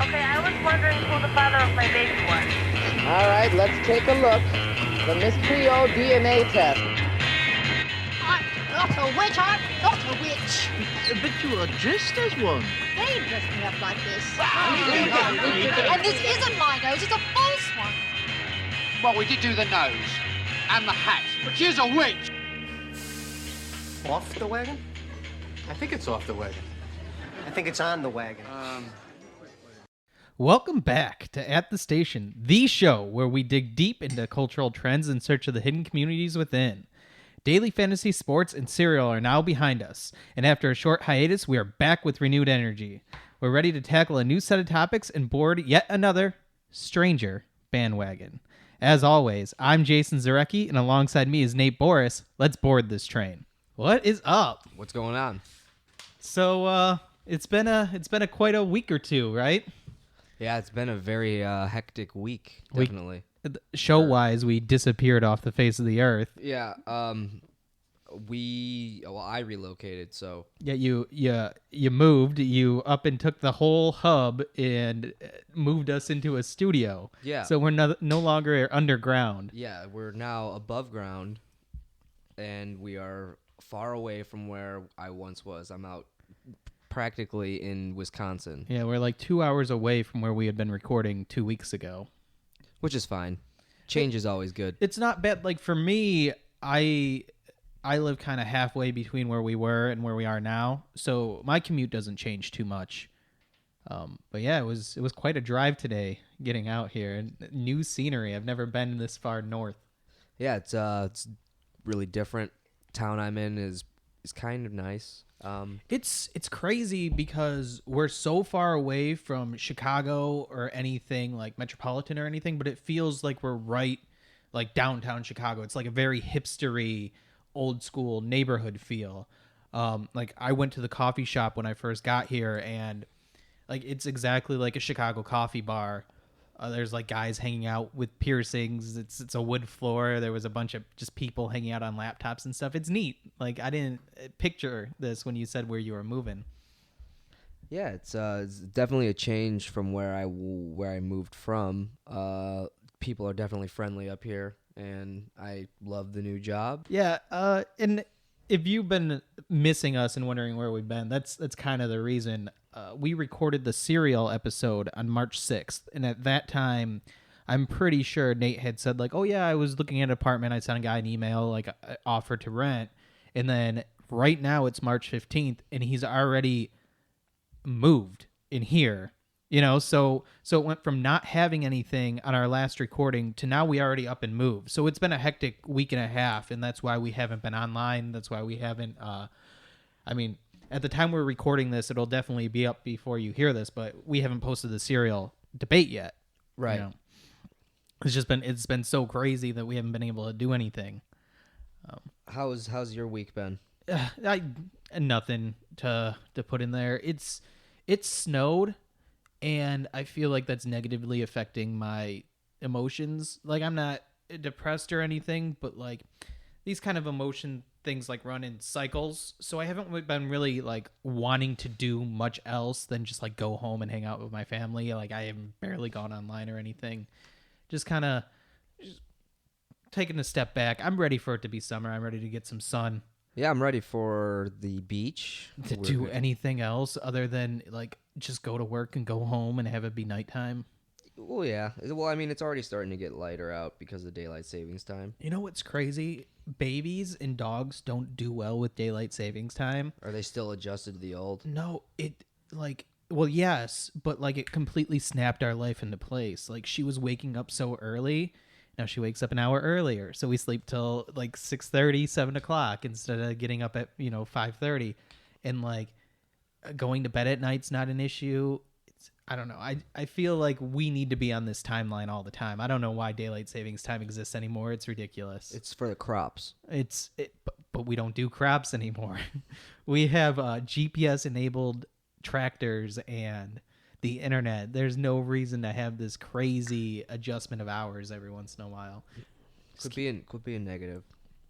Okay, I was wondering who the father of my baby was. All right, let's take a look. The Miss Trio DNA test. I'm not a witch, I'm not a witch. But you are dressed as one. They dressed me up like this. And this isn't my nose, it's a false one. Well, we did do the nose and the hat, but she's a witch. Off the wagon? I think it's off the wagon. I think it's on the wagon. Welcome back to At the Station, the show where we dig deep into cultural trends in search of the hidden communities within. Daily fantasy, sports, and serial are now behind us, and after a short hiatus, we are back with renewed energy. We're ready to tackle a new set of topics and board yet another stranger bandwagon. As always, I'm Jason Zarecki, and alongside me is Nate Boris. Let's board this train. What is up? What's going on? So, it's been a quite a week or two, right? Yeah, it's been a very hectic week, definitely. Show-wise, we disappeared off the face of the earth. Yeah, I relocated, so... Yeah, you moved, you up and took the whole hub and moved us into a studio. Yeah. So we're no longer underground. Yeah, we're now above ground, and we are far away from where I once was. I'm out practically in Wisconsin. Yeah, we're like 2 hours away from where we had been recording 2 weeks ago. Which is fine. Change is always good. It's not bad. Like, for me, I live kind of halfway between where we were and where we are now, so my commute doesn't change too much. But yeah, it was quite a drive today getting out here. And new scenery. I've never been this far north. Yeah, it's really different. Town I'm in is kind of nice. It's crazy because we're so far away from Chicago or anything like metropolitan or anything, but it feels like we're right like downtown Chicago. It's like a very hipstery, old school neighborhood feel. Like I went to the coffee shop when I first got here, and like it's exactly like a Chicago coffee bar. There's like guys hanging out with piercings. It's a wood floor. There was a bunch of just people hanging out on laptops and stuff. It's neat. Like I didn't picture this when you said where you were moving. Yeah, it's definitely a change from where I moved from. People are definitely friendly up here, and I love the new job. Yeah, and if you've been missing us and wondering where we've been, that's kind of the reason. We recorded the Serial episode on March 6th, and at that time, I'm pretty sure Nate had said, like, oh, yeah, I was looking at an apartment. I sent a guy an email, like, offer to rent. And then right now it's March 15th, and he's already moved in here. You know, so it went from not having anything on our last recording to now we already up and moved. So it's been a hectic week and a half, and that's why we haven't been online. That's why we haven't, at the time we're recording this, it'll definitely be up before you hear this, but we haven't posted the Serial debate yet. Right. You know? It's been so crazy that we haven't been able to do anything. How's your week been? Nothing to put in there. It's snowed, and I feel like that's negatively affecting my emotions. Like, I'm not depressed or anything, but like these kind of emotion things like run in cycles. So I haven't been really like wanting to do much else than just like go home and hang out with my family. Like I haven't barely gone online or anything. Just kind of taking a step back. I'm ready for it to be summer. I'm ready to get some sun. Yeah, I'm ready for the beach. To do anything else other than like just go to work and go home and have it be nighttime. Well, yeah. Well, I mean, it's already starting to get lighter out because of daylight savings time. You know what's crazy? Babies and dogs don't do well with daylight savings time. Are they still adjusted to the old? No, well, yes, but like it completely snapped our life into place. Like she was waking up so early. Now she wakes up an hour earlier. So we sleep till like 6:30, 7 o'clock instead of getting up at, 5:30. And like going to bed at night's not an issue. I don't know. I feel like we need to be on this timeline all the time. I don't know why daylight savings time exists anymore. It's ridiculous. It's for the crops. But we don't do crops anymore. We have GPS-enabled tractors and the internet. There's no reason to have this crazy adjustment of hours every once in a while. Could be a negative.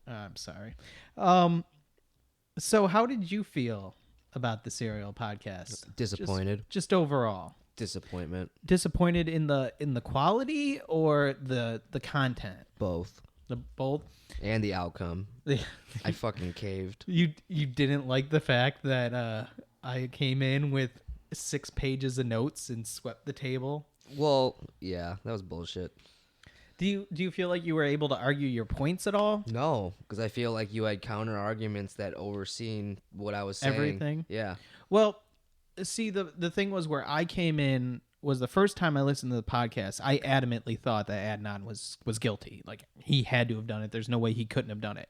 I'm sorry. So how did you feel about the Serial podcast? Disappointed. Just overall. Disappointment. Disappointed in the quality or the content? Both. Both. And the outcome. I fucking caved. You didn't like the fact that I came in with 6 pages of notes and swept the table? Well, yeah, that was bullshit. Do you feel like you were able to argue your points at all? No, because I feel like you had counter arguments that overseen what I was saying. Everything? Yeah. Well, see, the thing was where I came in was the first time I listened to the podcast, I adamantly thought that Adnan was guilty. Like, he had to have done it. There's no way he couldn't have done it.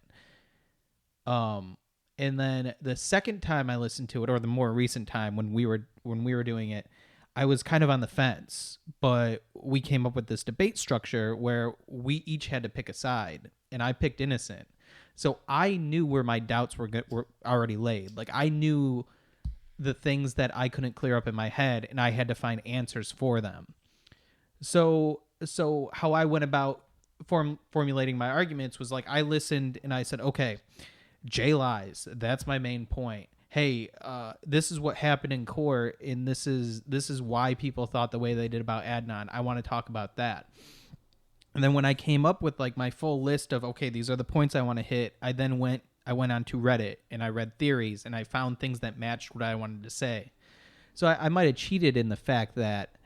And then the second time I listened to it, or the more recent time when we were doing it, I was kind of on the fence, but we came up with this debate structure where we each had to pick a side, and I picked innocent. So I knew where my doubts were already laid. Like, I knew the things that I couldn't clear up in my head, and I had to find answers for them. So how I went about formulating my arguments was like, I listened and I said, okay, Jay lies. That's my main point. Hey, this is what happened in court, and this is why people thought the way they did about Adnan. I want to talk about that. And then when I came up with like my full list of, okay, these are the points I want to hit, I went on to Reddit and I read theories and I found things that matched what I wanted to say. So I might have cheated in the fact that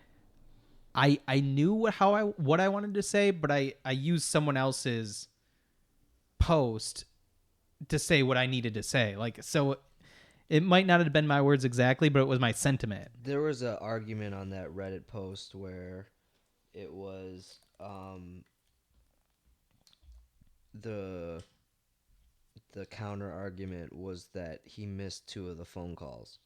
I knew what I wanted to say, but I used someone else's post to say what I needed to say. Like, so it might not have been my words exactly, but it was my sentiment. There was an argument on that Reddit post where it was the counter argument was that he missed 2 of the phone calls.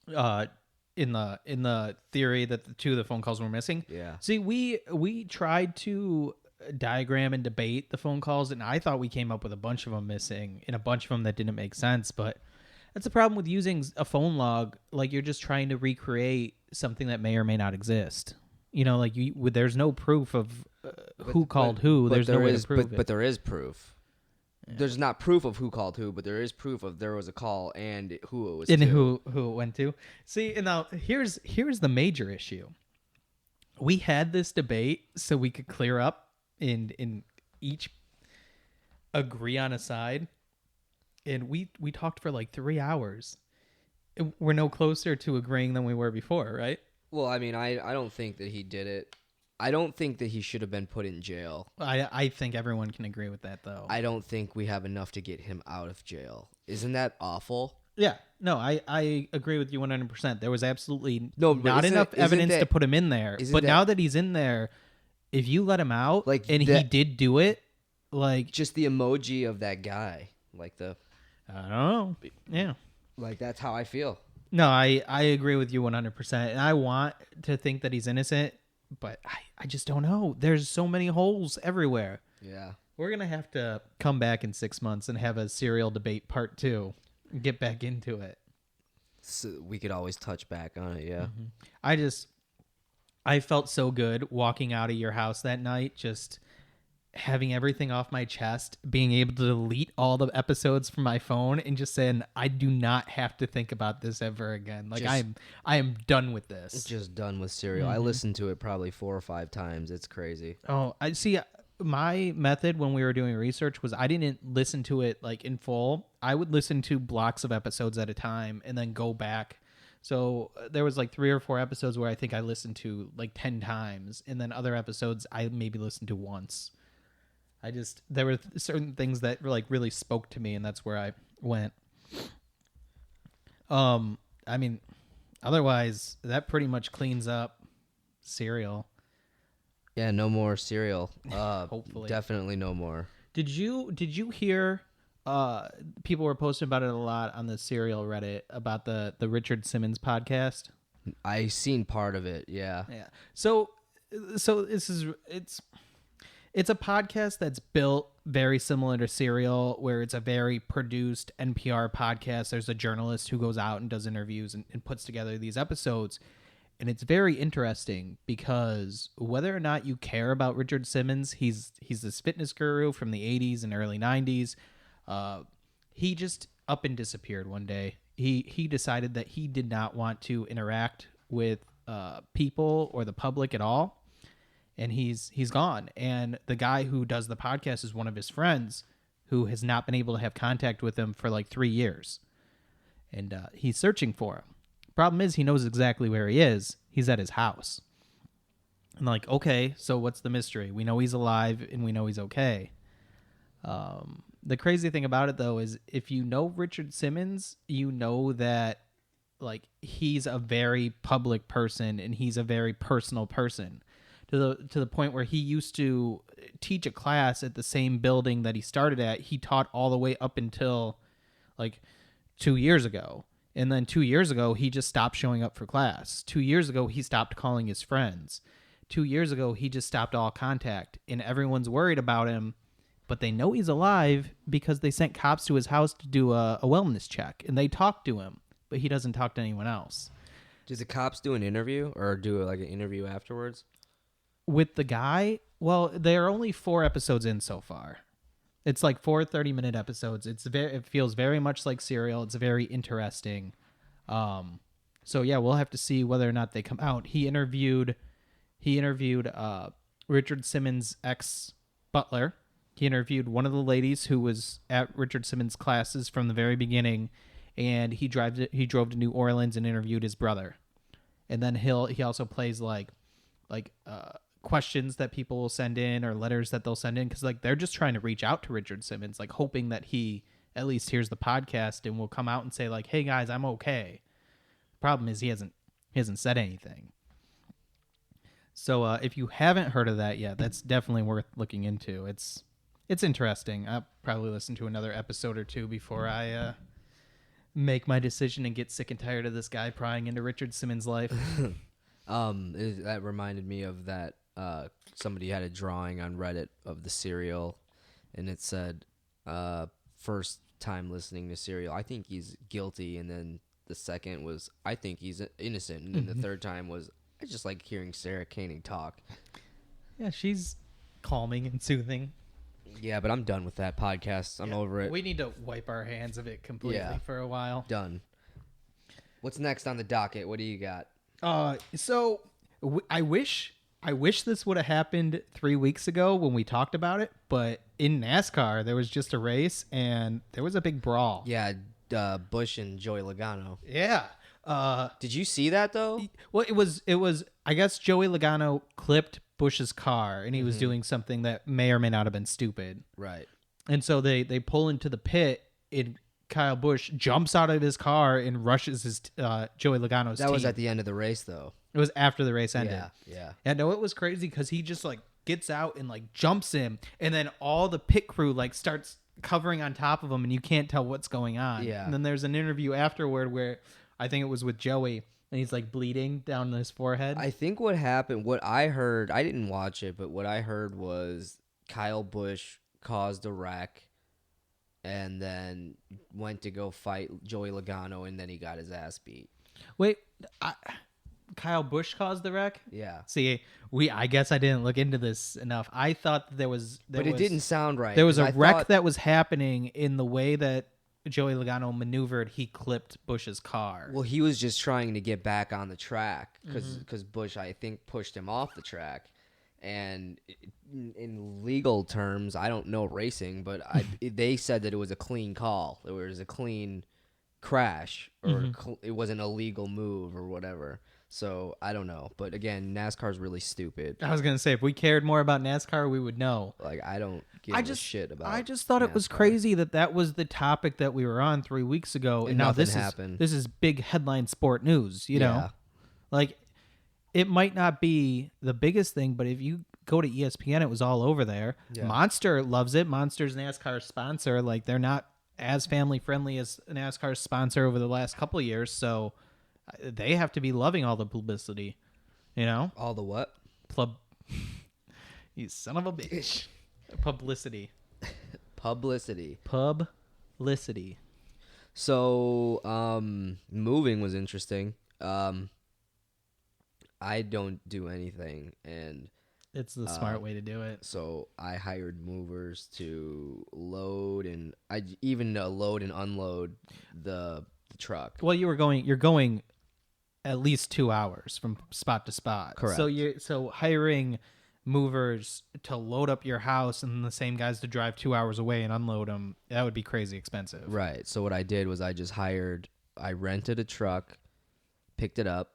In the theory that the 2 of the phone calls were missing. Yeah. See, we tried to diagram and debate the phone calls, and I thought we came up with a bunch of them missing and a bunch of them that didn't make sense. But that's the problem with using a phone log. Like, you're just trying to recreate something that may or may not exist. You know, like there's no proof of who called who. There's no way to prove it. But there is proof. Yeah. There's not proof of who called who, but there is proof of there was a call and who it was and to. who it went to. See, and now here's the major issue. We had this debate so we could clear up and each agree on a side, and we talked for like 3 hours. We're no closer to agreeing than we were before, right? Well, I mean, I don't think that he did it. I don't think that he should have been put in jail. I think everyone can agree with that, though. I don't think we have enough to get him out of jail. Isn't that awful? Yeah. No, I agree with you 100%. There was absolutely not enough evidence to put him in there. But now that he's in there, if you let him out, like, and he did do it, like, just the emoji of that guy, like I don't know. Yeah. Like, that's how I feel. No, I agree with you 100%. And I want to think that he's innocent, but I just don't know. There's so many holes everywhere. Yeah. We're going to have to come back in 6 months and have a serial debate part 2 and get back into it. So we could always touch back on it, yeah. Mm-hmm. I felt so good walking out of your house that night, just having everything off my chest, being able to delete all the episodes from my phone and just saying, I do not have to think about this ever again. Like, I am done with this. Just done with Serial. I listened to it probably 4 or 5 times. It's crazy. Oh, I see. My method when we were doing research was I didn't listen to it like in full. I would listen to blocks of episodes at a time and then go back. So there was like 3 or 4 episodes where I think I listened to like 10 times, and then other episodes I maybe listened to once. There were certain things that like really spoke to me, and that's where I went. I mean, otherwise that pretty much cleans up Serial. Yeah, no more Serial. Hopefully. Definitely no more. Did you hear people were posting about it a lot on the Serial Reddit about the Richard Simmons podcast? I seen part of it, yeah. Yeah. So it's a podcast that's built very similar to Serial, where it's a very produced NPR podcast. There's a journalist who goes out and does interviews and puts together these episodes. And it's very interesting because whether or not you care about Richard Simmons, he's this fitness guru from the 80s and early 90s. up and disappeared one day. He decided that he did not want to interact with people or the public at all, and he's gone. And the guy who does the podcast is one of his friends who has not been able to have contact with him for like 3 years, and he's searching for him. Problem is, he knows exactly where he is. He's at his house. And like, okay, so what's the mystery? We know he's alive and we know he's okay. The crazy thing about it, though, is if you know Richard Simmons, you know that like he's a very public person and he's a very personal person to the point where he used to teach a class at the same building that he started at. He taught all the way up until like 2 years ago. And then 2 years ago, he just stopped showing up for class. 2 years ago, he stopped calling his friends. 2 years ago, he just stopped all contact. And everyone's worried about him, but they know he's alive because they sent cops to his house to do a wellness check. And they talked to him, but he doesn't talk to anyone else. Did the cops do an interview or do like an interview afterwards? With the guy? Well, they're only 4 episodes in so far. It's like 4 30-minute episodes. It feels very much like Serial. It's very interesting. So yeah, we'll have to see whether or not they come out. He interviewed Richard Simmons' ex-butler. He interviewed one of the ladies who was at Richard Simmons' classes from the very beginning, and he drove to New Orleans and interviewed his brother. And then he also plays like questions that people will send in or letters that they'll send in, because like they're just trying to reach out to Richard Simmons, like hoping that he at least hears the podcast and will come out and say like, "Hey guys, I'm okay." Problem is he hasn't said anything. So if you haven't heard of that yet, that's definitely worth looking into. It's interesting. I'll probably listen to another episode or two before I make my decision and get sick and tired of this guy prying into Richard Simmons' life. That reminded me of that. Somebody had a drawing on Reddit of the Serial, and it said, first time listening to Serial, I think he's guilty, and then the second was, I think he's innocent, and then the third time was, I just like hearing Sarah Koenig talk. Yeah, she's calming and soothing. Yeah, but I'm done with that podcast. I'm over it. We need to wipe our hands of it completely for a while. Done. What's next on the docket? What do you got? So I wish this would have happened 3 weeks ago when we talked about it, but in NASCAR there was just a race and there was a big brawl. Yeah, Bush and Joey Logano. Yeah. Did you see that though? Well, it was I guess Joey Logano clipped Bush's car and he was doing something that may or may not have been stupid. Right. And so they pull into the pit and Kyle Busch jumps out of his car and rushes his Joey Logano's That team. was at the end of the race though. It was after the race ended. Yeah. Yeah, no, it was crazy because he just like gets out and like jumps him, and then all the pit crew like starts covering on top of him, and you can't tell what's going on. Yeah. And then there's an interview afterward where I think it was with Joey, and he's like bleeding down his forehead. I think what happened, what I heard, I didn't watch it, but what I heard was Kyle Busch caused a wreck and then went to go fight Joey Logano, and then he got his ass beat. Wait, Kyle Busch caused the wreck? Yeah. See, I guess I didn't look into this enough. I thought that it didn't sound right. There was a wreck that was happening in the way that Joey Logano maneuvered. He clipped Bush's car. Well, he was just trying to get back on the track because Bush, I think, pushed him off the track. And in legal terms, I don't know racing, but they said that it was a clean call. It was a clean crash, or it wasn't a legal move or whatever. So I don't know. But again, NASCAR's really stupid. I was going to say, if we cared more about NASCAR, we would know. Like, I don't give a shit about I just thought NASCAR. it was crazy that was the topic that we were on 3 weeks ago. And now nothing this happened. This is big headline sport news, you know? Yeah. Like, it might not be the biggest thing, but if you go to ESPN, it was all over there. Yeah. Monster loves it. Monster's NASCAR sponsor. Like, they're not as family friendly as NASCAR's sponsor over the last couple of years, so they have to be loving all the publicity, you know? All the what? You son of a bitch. Publicity. Publicity. Publicity. So, moving was interesting. I don't do anything, and It's the smart way to do it. So I hired movers to load and load and unload the truck. Well, you're going at least 2 hours from spot to spot. Correct. So hiring movers to load up your house and the same guys to drive 2 hours away and unload them, that would be crazy expensive. Right. So what I did was I rented a truck, picked it up,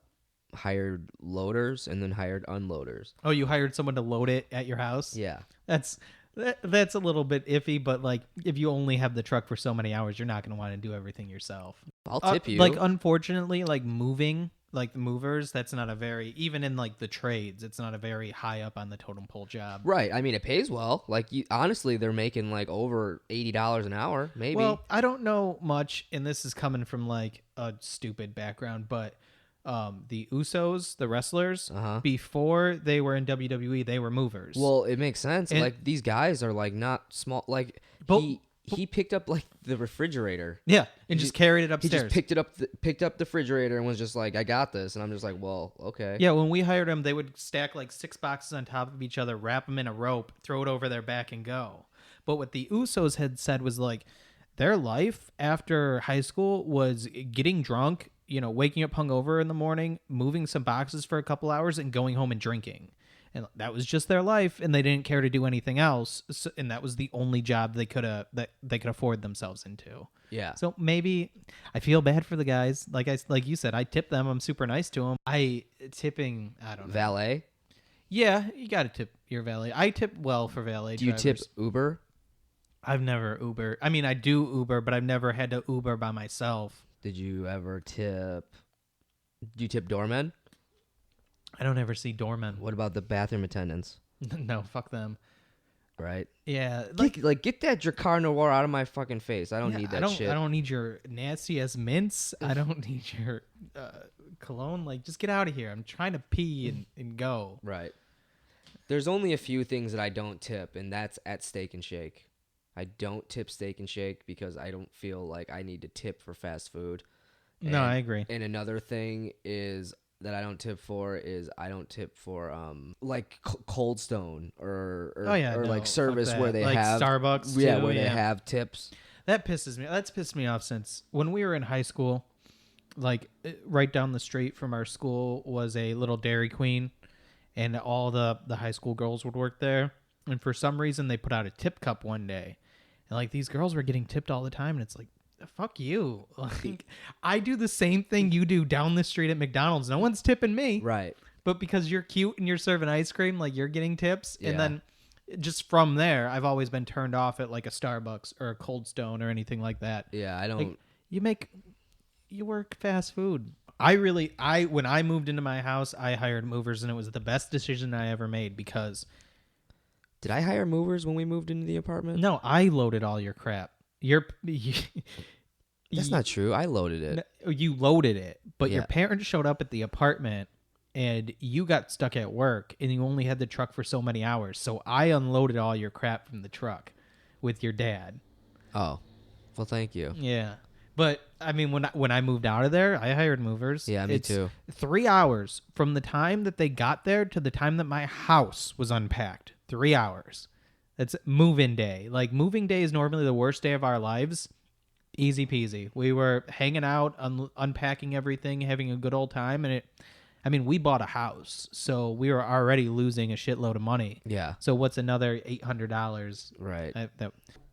hired loaders, and then hired unloaders. Oh, you hired someone to load it at your house? Yeah. That's a little bit iffy, but like if you only have the truck for so many hours, you're not going to want to do everything yourself. I'll tip you. Like unfortunately, like moving, like the movers, that's not a very, even in like the trades, it's not a very high up on the totem pole job. Right. I mean, it pays well. Like honestly, they're making like over $80 an hour, maybe. Well, I don't know much, and this is coming from like a stupid background, but the Usos, the wrestlers, before they were in WWE, they were movers. Well, it makes sense. And- like these guys are like not small. Like But- he picked up like the refrigerator. Yeah, and just carried it He upstairs. just picked up the refrigerator and was just like, "I got this," and I'm just like, "Well, okay." Yeah, when we hired them, they would stack like 6 boxes on top of each other, wrap them in a rope, throw it over their back, and go. But what the Usos had said was like, their life after high school was getting drunk, waking up hungover in the morning, moving some boxes for a couple hours, and going home and drinking. And that was just their life, and they didn't care to do anything else. So, and that was the only job they could afford themselves into. Yeah. So maybe I feel bad for the guys. Like you said, I tip them. I'm super nice to them. I don't know. Valet? Yeah, you got to tip your valet. I tip well for valet Do you drivers. tip Uber? I've never Uber. I mean, I do Uber, but I've never had to Uber by myself. Did you ever tip? Do you tip doormen? I don't ever see doormen. What about the bathroom attendants? No, fuck them. Right? Yeah, Get that Dracar Noir out of my fucking face. I don't need that shit. I don't need your nasty ass mints. I don't need your cologne. Like, just get out of here. I'm trying to pee and go. Right. There's only a few things that I don't tip, and that's at Steak and Shake. I don't tip Steak and Shake because I don't feel like I need to tip for fast food. No, I agree. And another thing is that I don't tip for like Cold Stone or like service where they like have Starbucks. Yeah, too, where they have tips. That pisses me. That's pissed me off since when we were in high school. Like right down the street from our school was a little Dairy Queen, and all the high school girls would work there. And for some reason, they put out a tip cup one day, and like these girls were getting tipped all the time, and it's like, fuck you. Like, I do the same thing you do down the street at McDonald's. No one's tipping me. Right. But because you're cute and you're serving ice cream, like you're getting tips. Yeah. And then just from there, I've always been turned off at like a Starbucks or a Cold Stone or anything like that. Yeah, I don't. Like, you work fast food. When I moved into my house, I hired movers, and it was the best decision I ever made because. Did I hire movers when we moved into the apartment? No, I loaded all your crap. That's not true. I loaded it. You loaded it, but Yeah. your parents showed up at the apartment and you got stuck at work and you only had the truck for so many hours. So I unloaded all your crap from the truck with your dad. Oh, well, thank you. Yeah. But I mean, when I moved out of there, I hired movers. Yeah, me too. 3 hours from the time that they got there to the time that my house was unpacked. 3 hours. That's move-in day. Like, moving day is normally the worst day of our lives. Easy peasy. We were hanging out, unpacking everything, having a good old time, and we bought a house, so we were already losing a shitload of money. Yeah. So what's another $800? Right.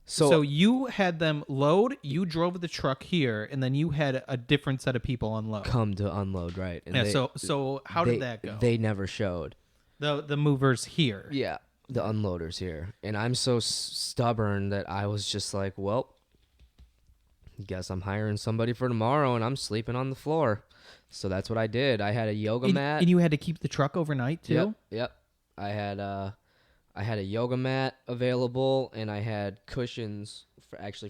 So you had them load, you drove the truck here, and then you had a different set of people unload. Come to unload, right? And Yeah. So how did that go? They never showed. The movers here. Yeah, the unloaders here, and I'm so stubborn that I was just like, well, guess I'm hiring somebody for tomorrow, and I'm sleeping on the floor. So that's what I did. I had a yoga mat, and you had to keep the truck overnight too. Yep. I had a yoga mat available, and I had cushions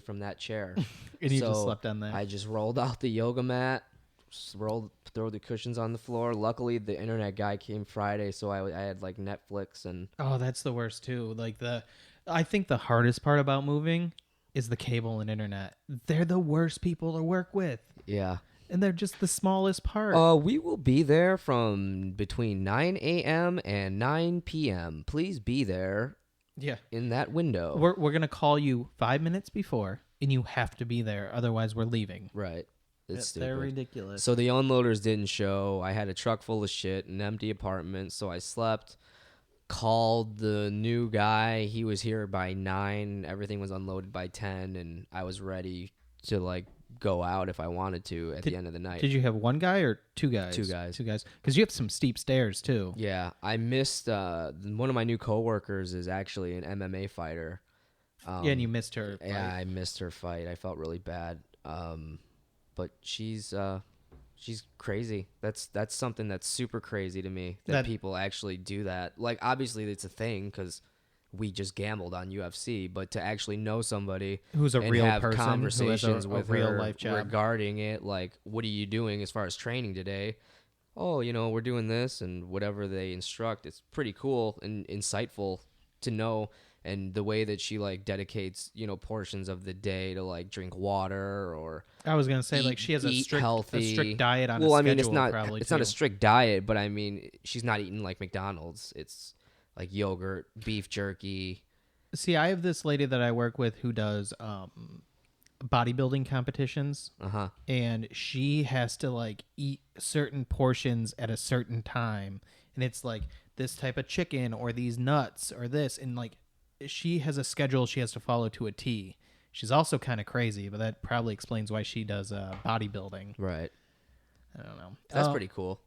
from that chair. And you just slept on that. I just rolled out the yoga mat, throw the cushions on the floor. Luckily, the internet guy came Friday, so I had like Netflix and. Oh, that's the worst too. Like I think the hardest part about moving is the cable and internet. They're the worst people to work with. Yeah. And they're just the smallest part. We will be there from between 9 a.m. and 9 p.m. Please be there Yeah. in that window. We're going to call you 5 minutes before, and you have to be there. Otherwise, we're leaving. Right. It's stupid. They're ridiculous. So the unloaders didn't show. I had a truck full of shit, an empty apartment, so I slept. Called the new guy. He was here by 9. Everything was unloaded by 10, and I was ready to, like, go out if I wanted to at the end of the night. Did you have one guy or two guys? Two guys. Two guys. Because you have some steep stairs, too. Yeah, I missed one of my new coworkers is actually an MMA fighter. Yeah, and you missed her fight. Yeah, I missed her fight. I felt really bad. But she's crazy. That's something that's super crazy to me that people actually do that. Like, obviously it's a thing because we just gambled on UFC, but to actually know somebody who's a and real have person, conversations who has with a real her life job regarding it, like, what are you doing as far as training today? Oh, we're doing this and whatever they instruct. It's pretty cool and insightful to know. And the way that she, like, dedicates, portions of the day to, like, drink water or I was gonna say, like, she has a strict diet on. Well, a I mean, schedule, it's not a strict diet, but I mean, she's not eating like McDonald's. It's like yogurt, beef jerky. See, I have this lady that I work with who does bodybuilding competitions, and she has to, like, eat certain portions at a certain time, and it's like this type of chicken or these nuts or this, and, like, she has a schedule she has to follow to a T. She's also kind of crazy, but that probably explains why she does bodybuilding. Right. I don't know. That's pretty cool.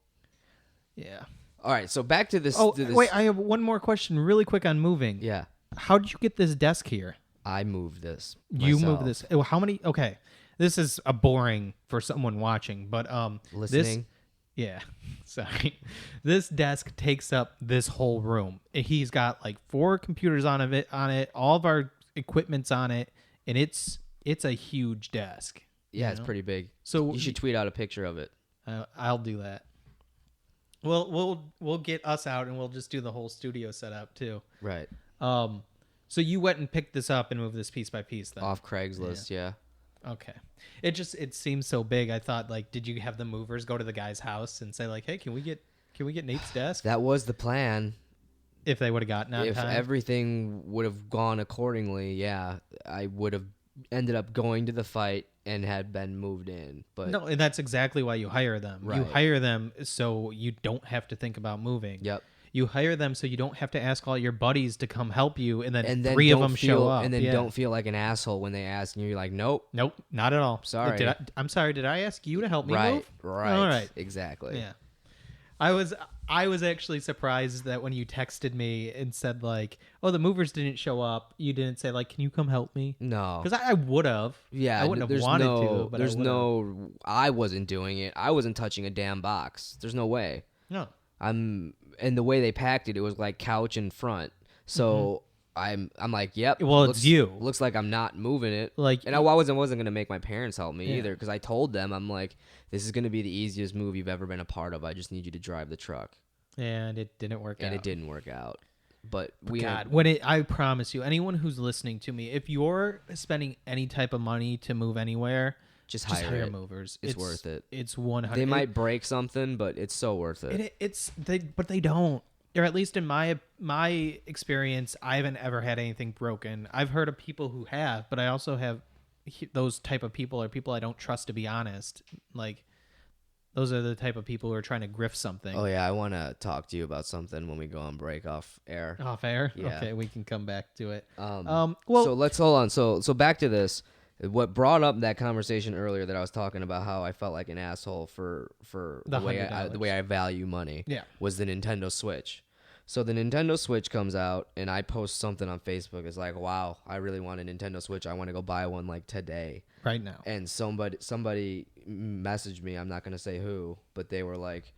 Yeah. All right, so back to this. Oh, wait, I have one more question really quick on moving. Yeah. How did you get this desk here? I moved this. You myself. moved this. How many? Okay. This is a boring for someone watching, but Listening. Yeah, sorry. This desk takes up this whole room. He's got like 4 computers on it. All of our equipment's on it, and it's a huge desk. Yeah, it's pretty big. So you should tweet out a picture of it. I'll do that. We'll get us out, and we'll just do the whole studio setup too. Right. So you went and picked this up and moved this piece by piece then? Off Craigslist, yeah. Okay. It seems so big. I thought, like, did you have the movers go to the guy's house and say, like, hey, can we get Nate's desk? That was the plan. If they would have gotten out if time. everything would have gone accordingly, yeah, I would have ended up going to the fight and had been moved in. But no, and that's exactly why you hire them. Right. You hire them so you don't have to think about moving. Yep. You hire them so you don't have to ask all your buddies to come help you, and then 3 don't of them feel, show up. And then don't feel like an asshole when they ask, and you're like, nope. Nope, not at all. Sorry. I'm sorry, did I ask you to help me move? Right. All right. Exactly. Yeah. I was actually surprised that when you texted me and said, like, oh, the movers didn't show up, you didn't say, like, can you come help me? No. Because I would have. Yeah. I wouldn't have wanted to, but I wasn't doing it. I wasn't touching a damn box. There's no way. No. And the way they packed it, it was like couch in front. So I'm like, yep. Well, it's you. Looks like I'm not moving it. Like, and I wasn't gonna make my parents help me Yeah. either, because I told them, I'm like, this is gonna be the easiest move you've ever been a part of. I just need you to drive the truck. And it didn't work out. And it didn't work out. But I promise you, anyone who's listening to me, if you're spending any type of money to move anywhere, just hire hire movers. It's worth it. It's 100. They might break something, but it's so worth it. But they don't. Or at least in my experience, I haven't ever had anything broken. I've heard of people who have, but I also have those type of people are people I don't trust, to be honest. Like, those are the type of people who are trying to grift something. Oh yeah, I want to talk to you about something when we go on break off air. Off air? Yeah. Okay, we can come back to it. So let's hold on. So back to this. What brought up that conversation earlier that I was talking about how I felt like an asshole for the way I value money. Yeah. Was the Nintendo Switch. So the Nintendo Switch comes out, and I post something on Facebook. It's like, wow, I really want a Nintendo Switch. I want to go buy one like today. Right now. And somebody messaged me. I'm not gonna say who, but they were like,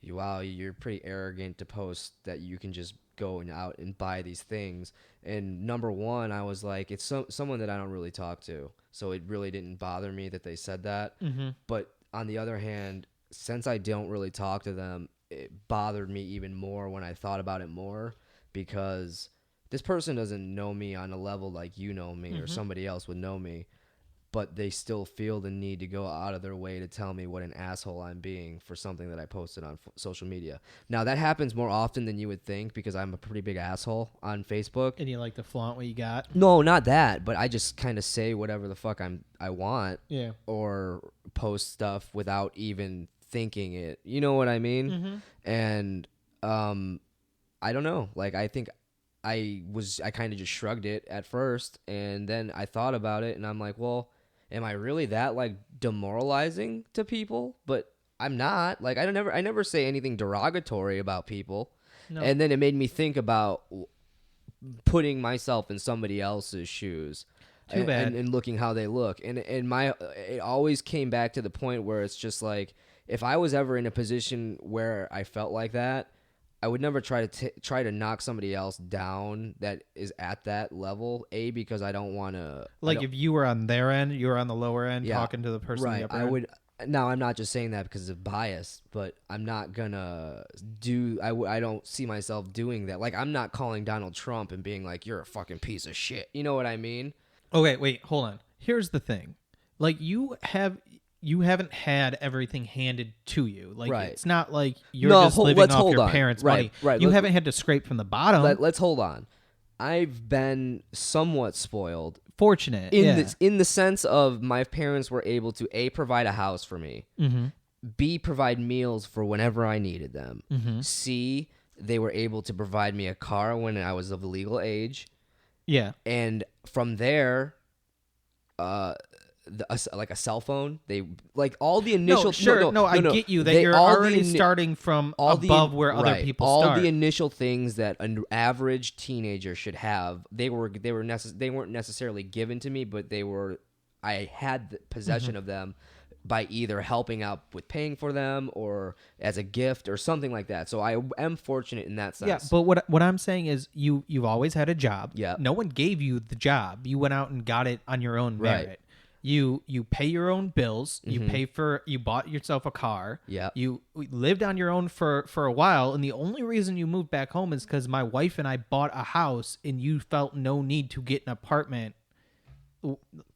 wow, you're pretty arrogant to post that you can just go out and buy these things. And number one, I was like, it's someone that I don't really talk to, so it really didn't bother me that they said that. Mm-hmm. But on the other hand, since I don't really talk to them, it bothered me even more when I thought about it more, because this person doesn't know me on a level like you know me or somebody else would know me. but they still feel the need to go out of their way to tell me what an asshole I'm being for something that I posted on social media. Now, that happens more often than you would think because I'm a pretty big asshole on Facebook. And you like to flaunt what you got? No, not that, but I just kind of say whatever the fuck I want. Yeah. Or post stuff without even thinking it. You know what I mean? Mm-hmm. And I don't know. Like, I think I kind of just shrugged it at first, and then I thought about it, and I'm like, well, am I really that like demoralizing to people? But I'm not. Like, I never say anything derogatory about people. No. And then it made me think about putting myself in somebody else's shoes. Too bad. And looking how they look. And it always came back to the point where it's just like, if I was ever in a position where I felt like that, I would never try to knock somebody else down that is at that level. Because I don't want to. Like, if you were on their end, you were on the lower end, talking to the person on the upper end. I would. Now, I'm not just saying that because of bias, but I'm not gonna do. I don't see myself doing that. Like, I'm not calling Donald Trump and being like, "You're a fucking piece of shit." You know what I mean? Okay, wait, hold on. Here's the thing. Like, you haven't had everything handed to you. Like, it's not like you're just living off your parents' money. Right. You haven't had to scrape from the bottom. Let's hold on. I've been somewhat spoiled. Fortunate. In the sense of my parents were able to A, provide a house for me. Mm-hmm. B, provide meals for whenever I needed them. Mm-hmm. C, they were able to provide me a car when I was of legal age. Yeah. And from there, like a cell phone, they like all the initial. I get you that you're already starting from above where other people start. All the initial things that an average teenager should have, they weren't necessarily given to me, but I had possession of them by either helping out with paying for them or as a gift or something like that. So I am fortunate in that sense. Yeah, but what I'm saying is you've always had a job. Yeah. No one gave you the job. You went out and got it on your own merit. Right. You pay your own bills. Mm-hmm. You bought yourself a car. Yeah. You lived on your own for a while, and the only reason you moved back home is because my wife and I bought a house, and you felt no need to get an apartment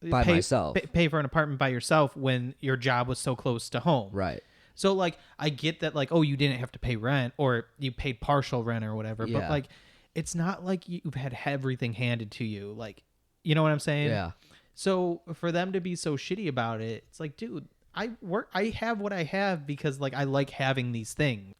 myself. Pay for an apartment by yourself when your job was so close to home. Right. So, like, I get that, like, oh, you didn't have to pay rent or you paid partial rent or whatever, but, like, it's not like you've had everything handed to you. Like, you know what I'm saying? Yeah. So for them to be so shitty about it, it's like, dude, I have what I have because, like, I like having these things.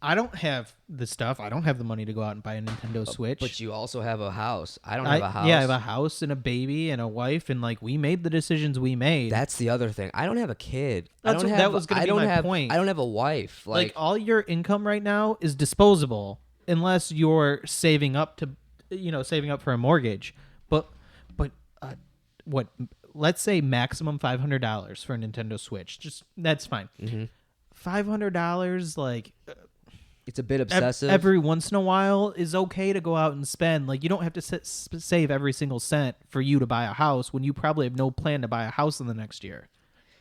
I don't have the stuff. I don't have the money to go out and buy a Nintendo Switch. But you also have a house. I don't have a house. Yeah, I have a house and a baby and a wife, and, like, we made the decisions we made. That's the other thing. I don't have a kid. That was going to be my point. I don't have a wife. Like, all your income right now is disposable unless you're saving up for a mortgage. But what? Let's say maximum $500 for a Nintendo Switch. Just that's fine. Mm-hmm. $500, like, it's a bit obsessive. Every once in a while is okay to go out and spend. Like, you don't have to save every single cent for you to buy a house when you probably have no plan to buy a house in the next year.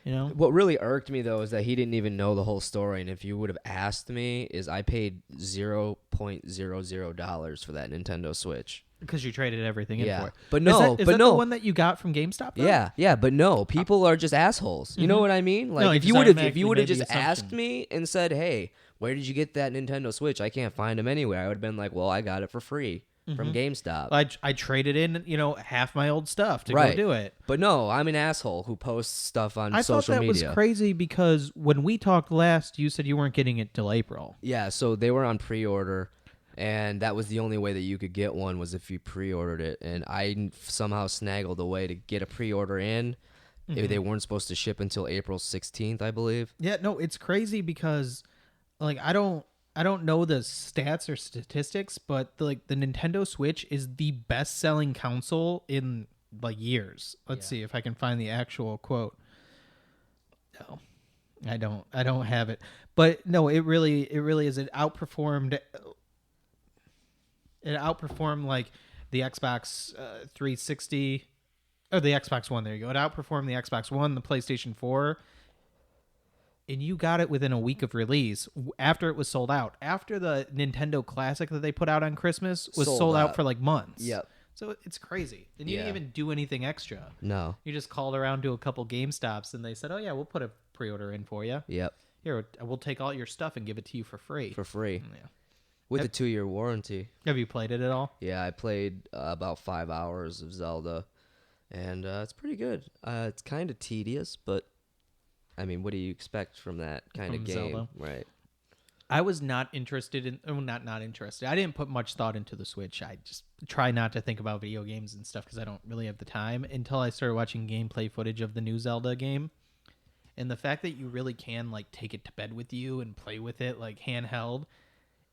You know? What really irked me, though, is that he didn't even know the whole story. And if you would have asked me, I paid $0.00 for that Nintendo Switch. Because you traded everything in for it. But no, is that the one that you got from GameStop, though? Yeah, but no, people are just assholes. You know what I mean? Like, No, if you would have just asked me and said, "Hey, where did you get that Nintendo Switch? I can't find them anywhere." I would have been like, "Well, I got it for free from GameStop." I traded in, half my old stuff to go do it. But no, I'm an asshole who posts stuff on social media. I thought that was crazy because when we talked last, you said you weren't getting it till April. Yeah, so they were on pre-order. And that was the only way that you could get one was if you pre-ordered it. And I somehow snaggled a way to get a pre-order in. Mm-hmm. They weren't supposed to ship until April 16th, I believe. Yeah, no, it's crazy because, like, I don't know the stats or statistics, but the Nintendo Switch is the best-selling console in, like, years. Let's see if I can find the actual quote. No, I don't have it. But no, it really is. It outperformed. It outperformed, like, the Xbox 360 or the Xbox One. There you go. It outperformed the Xbox One, the PlayStation 4, and you got it within a week of release after it was sold out. After the Nintendo Classic that they put out on Christmas was sold out for, like, months. Yep. So it's crazy. And you Yeah. didn't even do anything extra. No. You just called around to a couple GameStops and they said, "Oh yeah, we'll put a pre-order in for you. Yep. Here, we'll take all your stuff and give it to you for free." For free. Yeah. With a 2-year warranty. Have you played it at all? Yeah, I played about 5 hours of Zelda, and it's pretty good. It's kind of tedious, but I mean, what do you expect from that kind of From game? Zelda? Right. I was not interested in, not interested. I didn't put much thought into the Switch. I just try not to think about video games and stuff because I don't really have the time until I started watching gameplay footage of the new Zelda game. And the fact that you really can like take it to bed with you and play with it like handheld,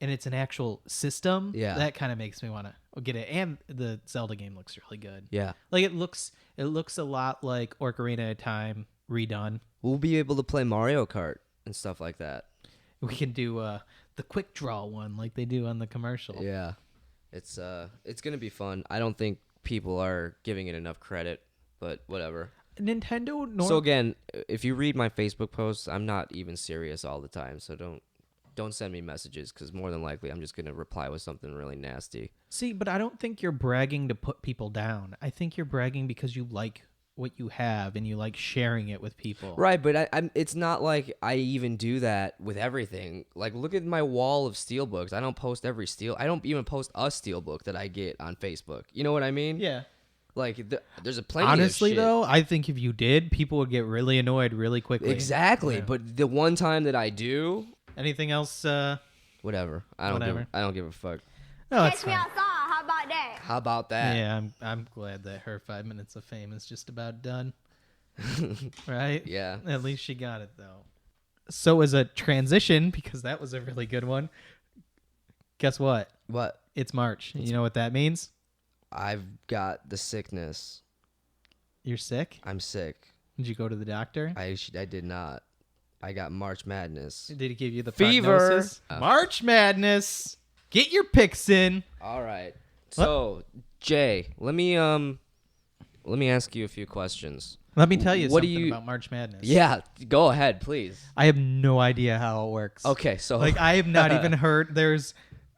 and it's an actual system, Yeah. that kind of makes me want to get it. And the Zelda game looks really good. Yeah. Like it looks a lot like Ocarina of Time redone. We'll be able to play Mario Kart and stuff like that. We can do the quick draw one like they do on the commercial. Yeah. It's gonna be fun. I don't think people are giving it enough credit, but whatever. Nintendo. So again, if you read my Facebook posts, I'm not even serious all the time. So don't send me messages because more than likely I'm just gonna reply with something really nasty. See, but I don't think you're bragging to put people down. I think you're bragging because you like what you have and you like sharing it with people. Right, but I'm. It's not like I even do that with everything. Like, look at my wall of steelbooks. I don't post every steel. I don't even post a steelbook that I get on Facebook. You know what I mean? Yeah. Like, there's a plenty. Honestly, of shit. though, I think if you did, people would get really annoyed really quickly. Exactly. Yeah. But the one time that I do, Anything else? whatever. I don't give a fuck. No, it's fine. outside. How about that? How about that? Yeah, I'm glad that her 5 minutes of fame is just about done. Right? Yeah. At least she got it though. So as a transition, because that was a really good one. Guess what? What? It's March. You know what that means? I've got the sickness. You're sick? I'm sick. Did you go to the doctor? I did not. I got March Madness. Did he give you the Fever. prognosis? March Madness. Get your picks in. All right. So, Jay, let me ask you a few questions. Let me tell you What do something you- about March Madness. Yeah, go ahead, please. I have no idea how it works. Okay, so Like I have not even heard. There's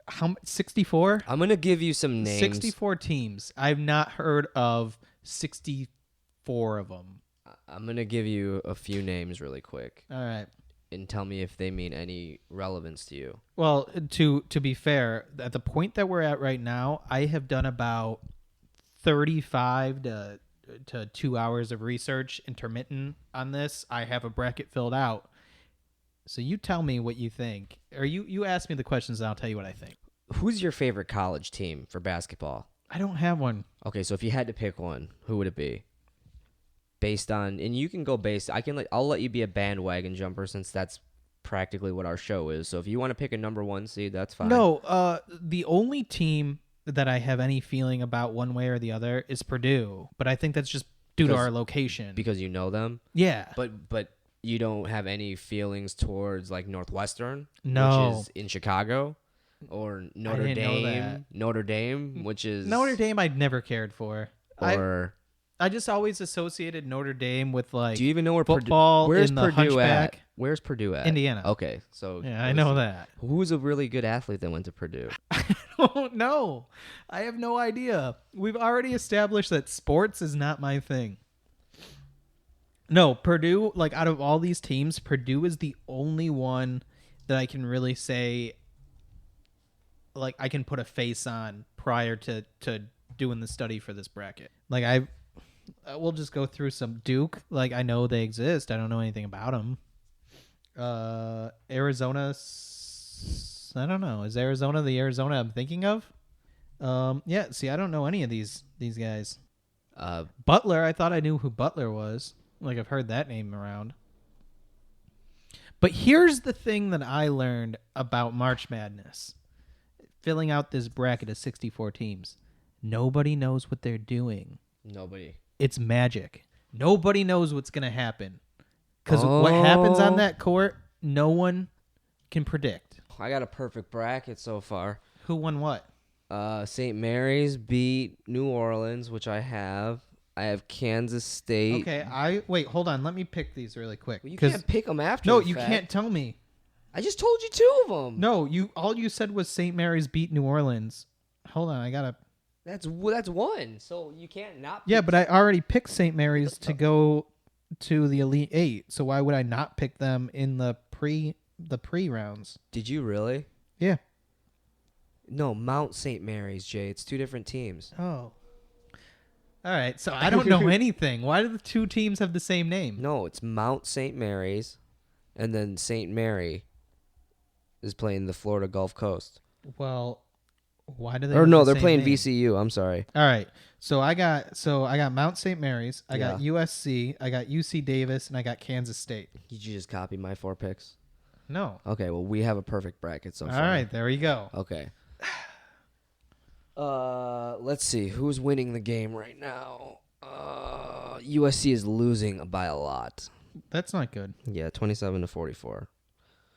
how 64? I'm gonna give you some names. 64 teams. I've not heard of 64 of them. I'm gonna give you a few names really quick, All right. and tell me if they mean any relevance to you. Well, to be fair, at the point that we're at right now, I have done about 35 to 2 hours of research intermittent on this. I have a bracket filled out. So you tell me what you think. Or you ask me the questions and I'll tell you what I think. Who's your favorite college team for basketball? I don't have one. Okay, so if you had to pick one, who would it be? Based on, and you can go based. I'll let you be a bandwagon jumper since that's practically what our show is. So if you want to pick a number 1 seed, that's fine. No, the only team that I have any feeling about one way or the other is Purdue, but I think that's just due to Because- our location. because you know them. Yeah. But you don't have any feelings towards like Northwestern, No. which is in Chicago, or Notre didn't know Dame, that. Notre Dame, which is Notre Dame I'd never cared for. Or I just always associated Notre Dame with like do you even know where football Where's in the Purdue Hunchback. at? Where's Purdue at? Indiana. Okay, so Yeah, I know that. Who's a really good athlete that went to Purdue? I don't know. I have no idea. We've already established that sports is not my thing. No, Purdue, like out of all these teams, Purdue is the only one that I can really say like I can put a face on prior to doing the study for this bracket. Like we'll just go through some Duke. Like I know they exist. I don't know anything about them. Arizona. I don't know. Is Arizona the Arizona I'm thinking of? Yeah. See, I don't know any of these guys. Butler. I thought I knew who Butler was. Like I've heard that name around. But here's the thing that I learned about March Madness. Filling out this bracket of 64 teams. Nobody knows what they're doing. Nobody. It's magic. Nobody knows what's going to happen. Because what happens on that court, no one can predict. I got a perfect bracket so far. Who won what? St. Mary's beat New Orleans, which I have. I have Kansas State. Okay, wait, hold on. Let me pick these really quick. Well, you 'cause- can't pick them after. No, the you fact. can't tell me. I just told you 2 of them. No, all you said was St. Mary's beat New Orleans. Hold on, I gotta That's one. So you can't not. Yeah, but I already picked St. Mary's to go to the Elite Eight. So why would I not pick them in the pre rounds? Did you really? Yeah. No, Mount St. Mary's, Jay. It's two different teams. Oh. All right. So I don't know anything. Why do the two teams have the same name? No, it's Mount St. Mary's, and then St. Mary is playing the Florida Gulf Coast. Well, why do they? Or no, have the they're same playing name? VCU. I'm sorry. All right. So I got Mount St. Mary's. I got Yeah. USC. I got UC Davis, and I got Kansas State. Did you just copy my 4 picks? No. Okay, well, we have a perfect bracket so far. All right. There we go. Okay. Let's see. Who's winning the game right now? USC is losing by a lot. That's not good Yeah, 27-44.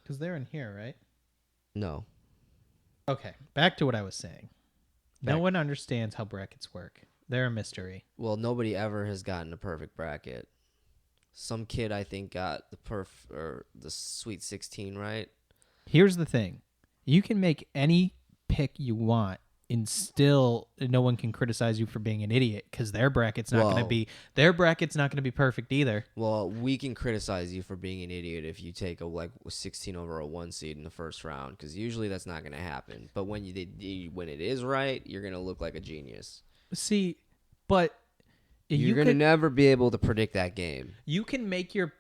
because they're in here, right? No. Okay. Back to what I was saying. No Back- one understands how brackets work. They're a mystery. Well, nobody ever has gotten a perfect bracket. Some kid, I think, got the Sweet 16 right. Here's the thing. You can make any pick you want and still no one can criticize you for being an idiot because their bracket's not going to be perfect either. Well, we can criticize you for being an idiot if you take a 16 over a 1 seed in the first round, because usually that's not going to happen. But when when it is right, you're going to look like a genius. See, but You're going to never be able to predict that game. you can make your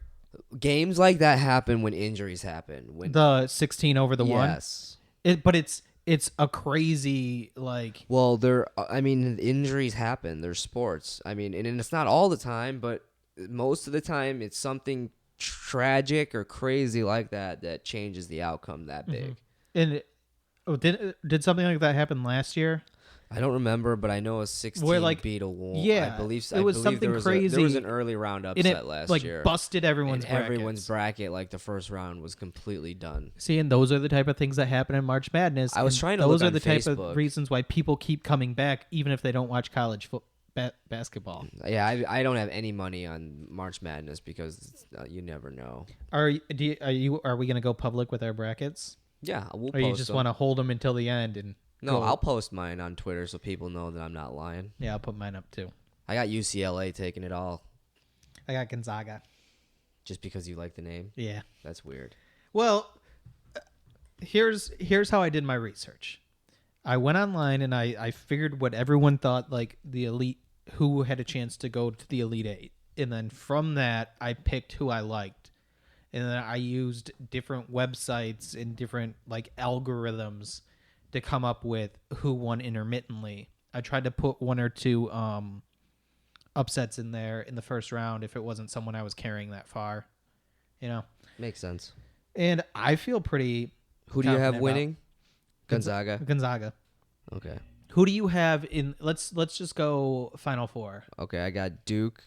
Games like that happen when injuries happen. When the 16 over the yes. but it's a crazy Well, injuries happen. They're sports. And it's not all the time, but most of the time it's something tragic or crazy like that changes the outcome that big. and did something like that happen last year? I don't remember, but I know a 16 Where, beat a one. yeah, I believe it was there something was crazy. there was an early round And upset it last year. busted everyone's and everyone's bracket, the first round was completely done. See, and those are the type of things that happen in March Madness. I was and trying to those look are on the type Facebook. of reasons why people keep coming back, even if they don't watch college basketball. Yeah, I don't have any money on March Madness because you never know. Are we gonna go public with our brackets, Yeah, we'll or post you just them. want to hold them until the end and? No, go? I'll post mine on Twitter so people know that I'm not lying. Yeah, I'll put mine up too. I got UCLA taking it all I got Gonzaga. just because you like the name. Yeah. That's weird. Well, here's how I did my research. I went online and I figured what everyone thought, the elite, who had a chance to go to the Elite Eight, and then from that I picked who I liked, and then I used different websites and different algorithms to come up with who won intermittently. I tried to put one or two upsets in there in the first round if it wasn't someone I was carrying that far, Makes sense. And I feel pretty. Who do you have confident winning? Gonzaga. Gonzaga. Okay. Who do you have in? Let's just go Final Four. Okay, I got Duke.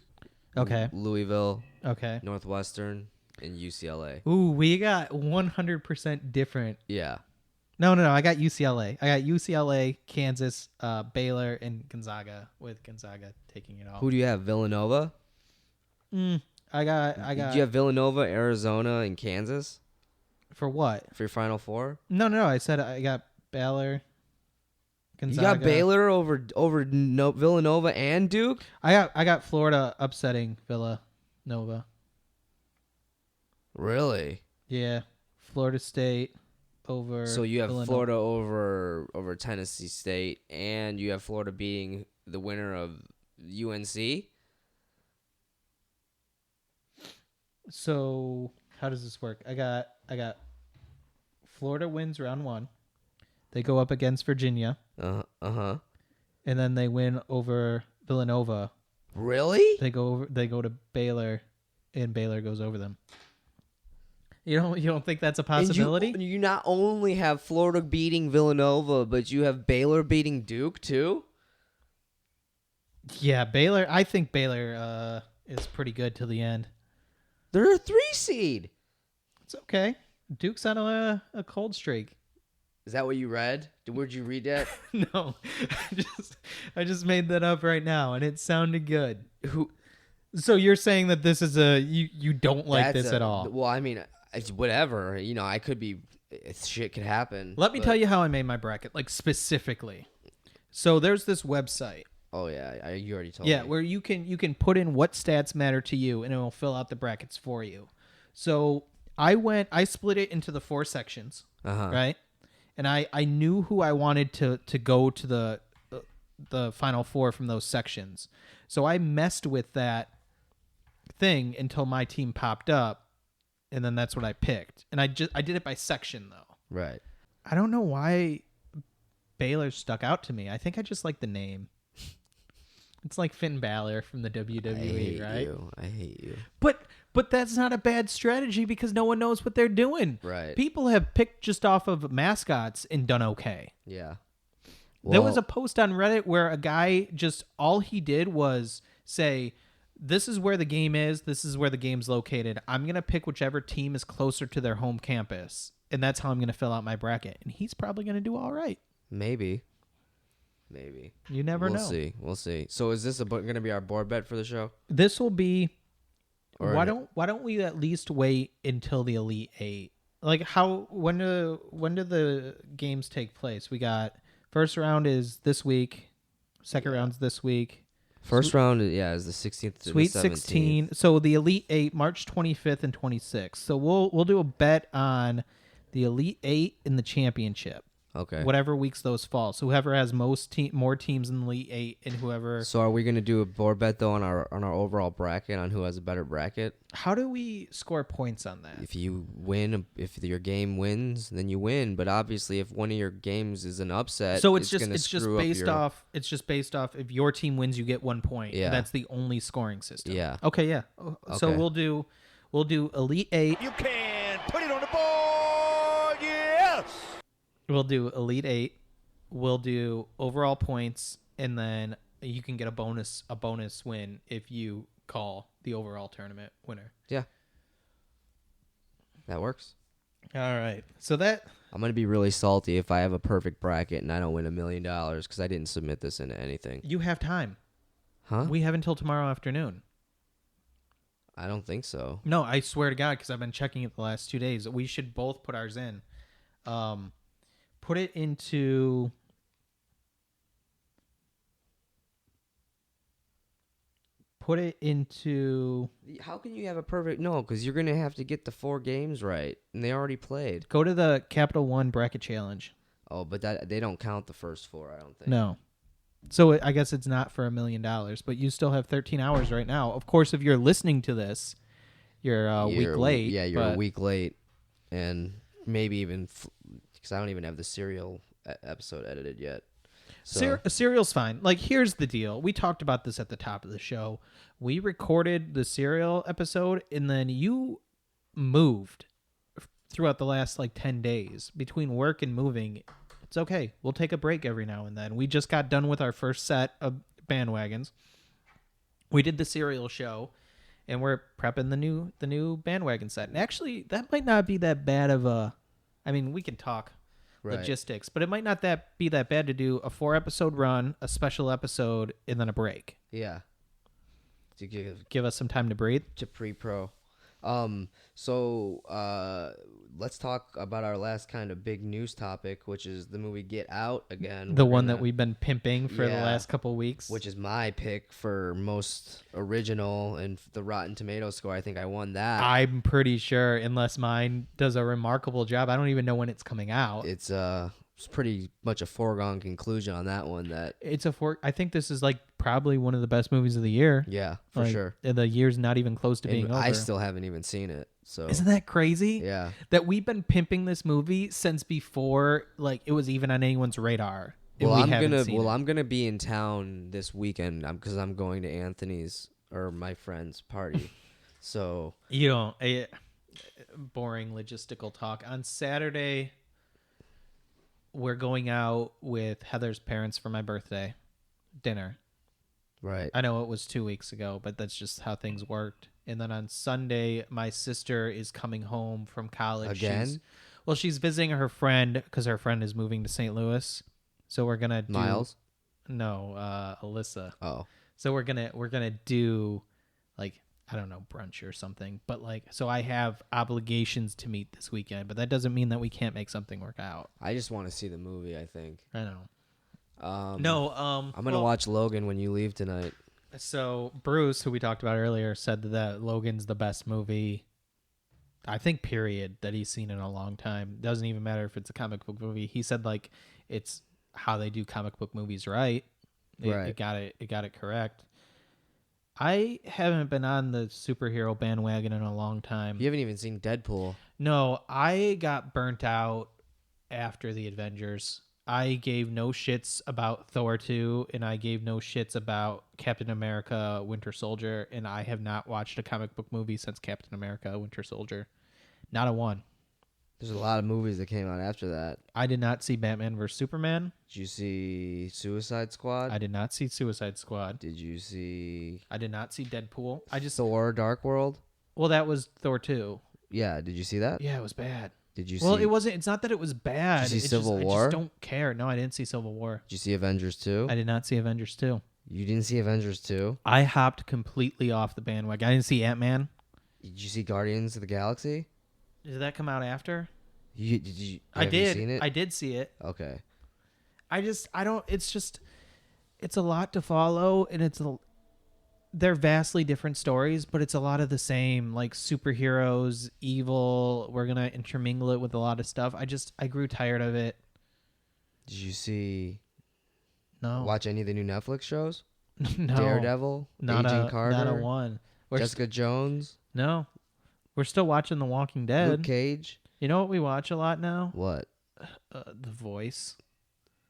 Okay. Louisville, Okay. Northwestern, and UCLA. Ooh, we got 100% different. Yeah. No. I got UCLA. I got UCLA, Kansas, Baylor, and Gonzaga. With Gonzaga taking it all. Who do you have? Villanova? I got. Did you have Villanova, Arizona, and Kansas For what? for your Final Four? No. I said I got Baylor. Gonzaga. You got Baylor over Villanova and Duke? I got Florida upsetting Villanova. Really? Yeah, Florida State over. So you have Villanova. Florida over Tennessee State, and you have Florida beating the winner of UNC? So how does this work? I got Florida wins round 1. They go up against Virginia, Uh-huh. and then they win over Villanova. Really? They go to Baylor, and Baylor goes over them. You don't think that's a possibility? And you not only have Florida beating Villanova, but you have Baylor beating Duke too? Yeah, Baylor. I think Baylor is pretty good till the end. They're a 3 seed. It's okay. Duke's on a cold streak. Is that what you read? Where'd you read that? No, I just made that up right now, and it sounded good. Who? So you're saying that this is you don't like this at all? Well, I mean, it's whatever. I could be. Shit could happen. Let me tell you how I made my bracket, specifically. So there's this website. Oh yeah, you already told Yeah, me. where you can put in what stats matter to you, and it will fill out the brackets for you. So I split it into the 4 sections, right? And I knew who I wanted to go to the final 4 from those sections. So I messed with that thing until my team popped up, and then that's what I picked. And I did it by section though. Right. I don't know why Baylor stuck out to me. I think I just like the name. It's like Finn Balor from the WWE, right? I hate you. But that's not a bad strategy because no one knows what they're doing. Right. People have picked just off of mascots and done okay. Yeah. There was a post on Reddit where a guy just all he did was say, this is where the game is. This is where the game's located. I'm going to pick whichever team is closer to their home campus. And that's how I'm going to fill out my bracket. And he's probably going to do all right. Maybe. You never know. We'll see. So is this going to be our board bet for the show? This will be. Or why don't we at least wait until the Elite 8? Like when do the games take place? We got first round is this week, second round's this week. First round is the 16th to Sweet the 17th. 16. So the Elite 8 March 25th and 26th. So we'll do a bet on the Elite 8 in the championship. Okay. Whatever weeks those fall. So whoever has more teams in the Elite 8 and whoever. So are we going to do a board bet though on our overall bracket on who has a better bracket? How do we score points on that? If you win, if your game wins, then you win. But obviously, if one of your games is an upset, so it's just based off if your team wins, you get 1 point. Yeah. That's the only scoring system. Yeah. Okay. Yeah. So Okay. we'll do Elite 8. You can put it on the board. Yes. We'll do Elite 8. We'll do overall points, and then you can get a bonus win if you call the overall tournament winner. Yeah. That works. All right. So that I'm going to be really salty if I have a perfect bracket and I don't win $1 million because I didn't submit this into anything. you have time. Huh? We have until tomorrow afternoon. I don't think so. No, I swear to God, because I've been checking it the last 2 days. We should both put ours in. Put it into. How can you have a perfect? No, because you're going to have to get the 4 games right, and they already played. Go to the Capital One Bracket Challenge. Oh, but they don't count the first 4, I don't think. No. So I guess it's not for $1 million, but you still have 13 hours right now. Of course, if you're listening to this, you're a week late. Yeah, you're a week late, and maybe even because I don't even have the serial episode edited yet. So Serial's fine. Like, here's the deal. We talked about this at the top of the show. We recorded the Serial episode, and then you moved throughout the last, 10 days. Between work and moving, it's okay. We'll take a break every now and then. We just got done with our first set of bandwagons. We did the Serial show, and we're prepping the new bandwagon set. And actually, that might not be that bad of a... I mean, we can talk logistics, but it might not be that bad to do a 4-episode run, a special episode, and then a break. Yeah. To give us some time to breathe. To pre-pro. Let's talk about our last kind of big news topic, which is the movie Get Out again. The one that we've been pimping for the last couple weeks. Which is my pick for most original, and the Rotten Tomatoes score. I think I won that. I'm pretty sure, unless mine does a remarkable job. I don't even know when it's coming out. It's pretty much a foregone conclusion on that one. I think this is probably one of the best movies of the year. Yeah, for sure. The year's not even close to being over. I still haven't even seen it. So isn't that crazy? Yeah. That we've been pimping this movie since before it was even on anyone's radar. I'm gonna be in town this weekend because I'm going to Anthony's or my friend's party. So you don't boring logistical talk. On Saturday, we're going out with Heather's parents for my birthday dinner. Right. I know it was 2 weeks ago, but that's just how things worked. And then on Sunday, my sister is coming home from college. Again? She's visiting her friend because her friend is moving to St. Louis. So we're gonna do Miles? No, Alyssa. Oh. So we're gonna do I don't know, brunch or something. But so I have obligations to meet this weekend, but that doesn't mean that we can't make something work out. I just want to see the movie, I think. I know. No, I'm gonna watch Logan when you leave tonight. So Bruce, who we talked about earlier, said that Logan's the best movie, I think, period, that he's seen in a long time. Doesn't even matter if it's a comic book movie. He said like it's how they do comic book movies right. It got it correct. I haven't been on the superhero bandwagon in a long time. You haven't even seen Deadpool. No, I got burnt out after the Avengers. I gave no shits about Thor 2, and I gave no shits about Captain America Winter Soldier, and I have not watched a comic book movie since Captain America Winter Soldier. Not a one. There's a lot of movies that came out after that. I did not see Batman vs. Superman. Did you see Suicide Squad? I did not see Suicide Squad. Did you see... I did not see Deadpool. Thor Dark World? Well, that was Thor 2. Yeah, did you see that? Yeah, it was bad. Did you Well, see... it wasn't. It's not that it was bad. Did you see Civil War? I just don't care. No, I didn't see Civil War. Did you see Avengers 2? I did not see Avengers 2. You didn't see Avengers 2? I hopped completely off the bandwagon. I didn't see Ant-Man. Did you see Guardians of the Galaxy? Did that come out after? Did you? I have you did. seen it? I did see it. Okay. I don't. It's a lot to follow, and they're vastly different stories, but it's a lot of the same, like superheroes, evil. We're gonna intermingle it with a lot of stuff. I grew tired of it. Did you see? No. Watch any of the new Netflix shows? No. Daredevil, Agent Carter, not a one. Jessica Jones. No, we're still watching The Walking Dead. Luke Cage. You know what we watch a lot now? What? The Voice.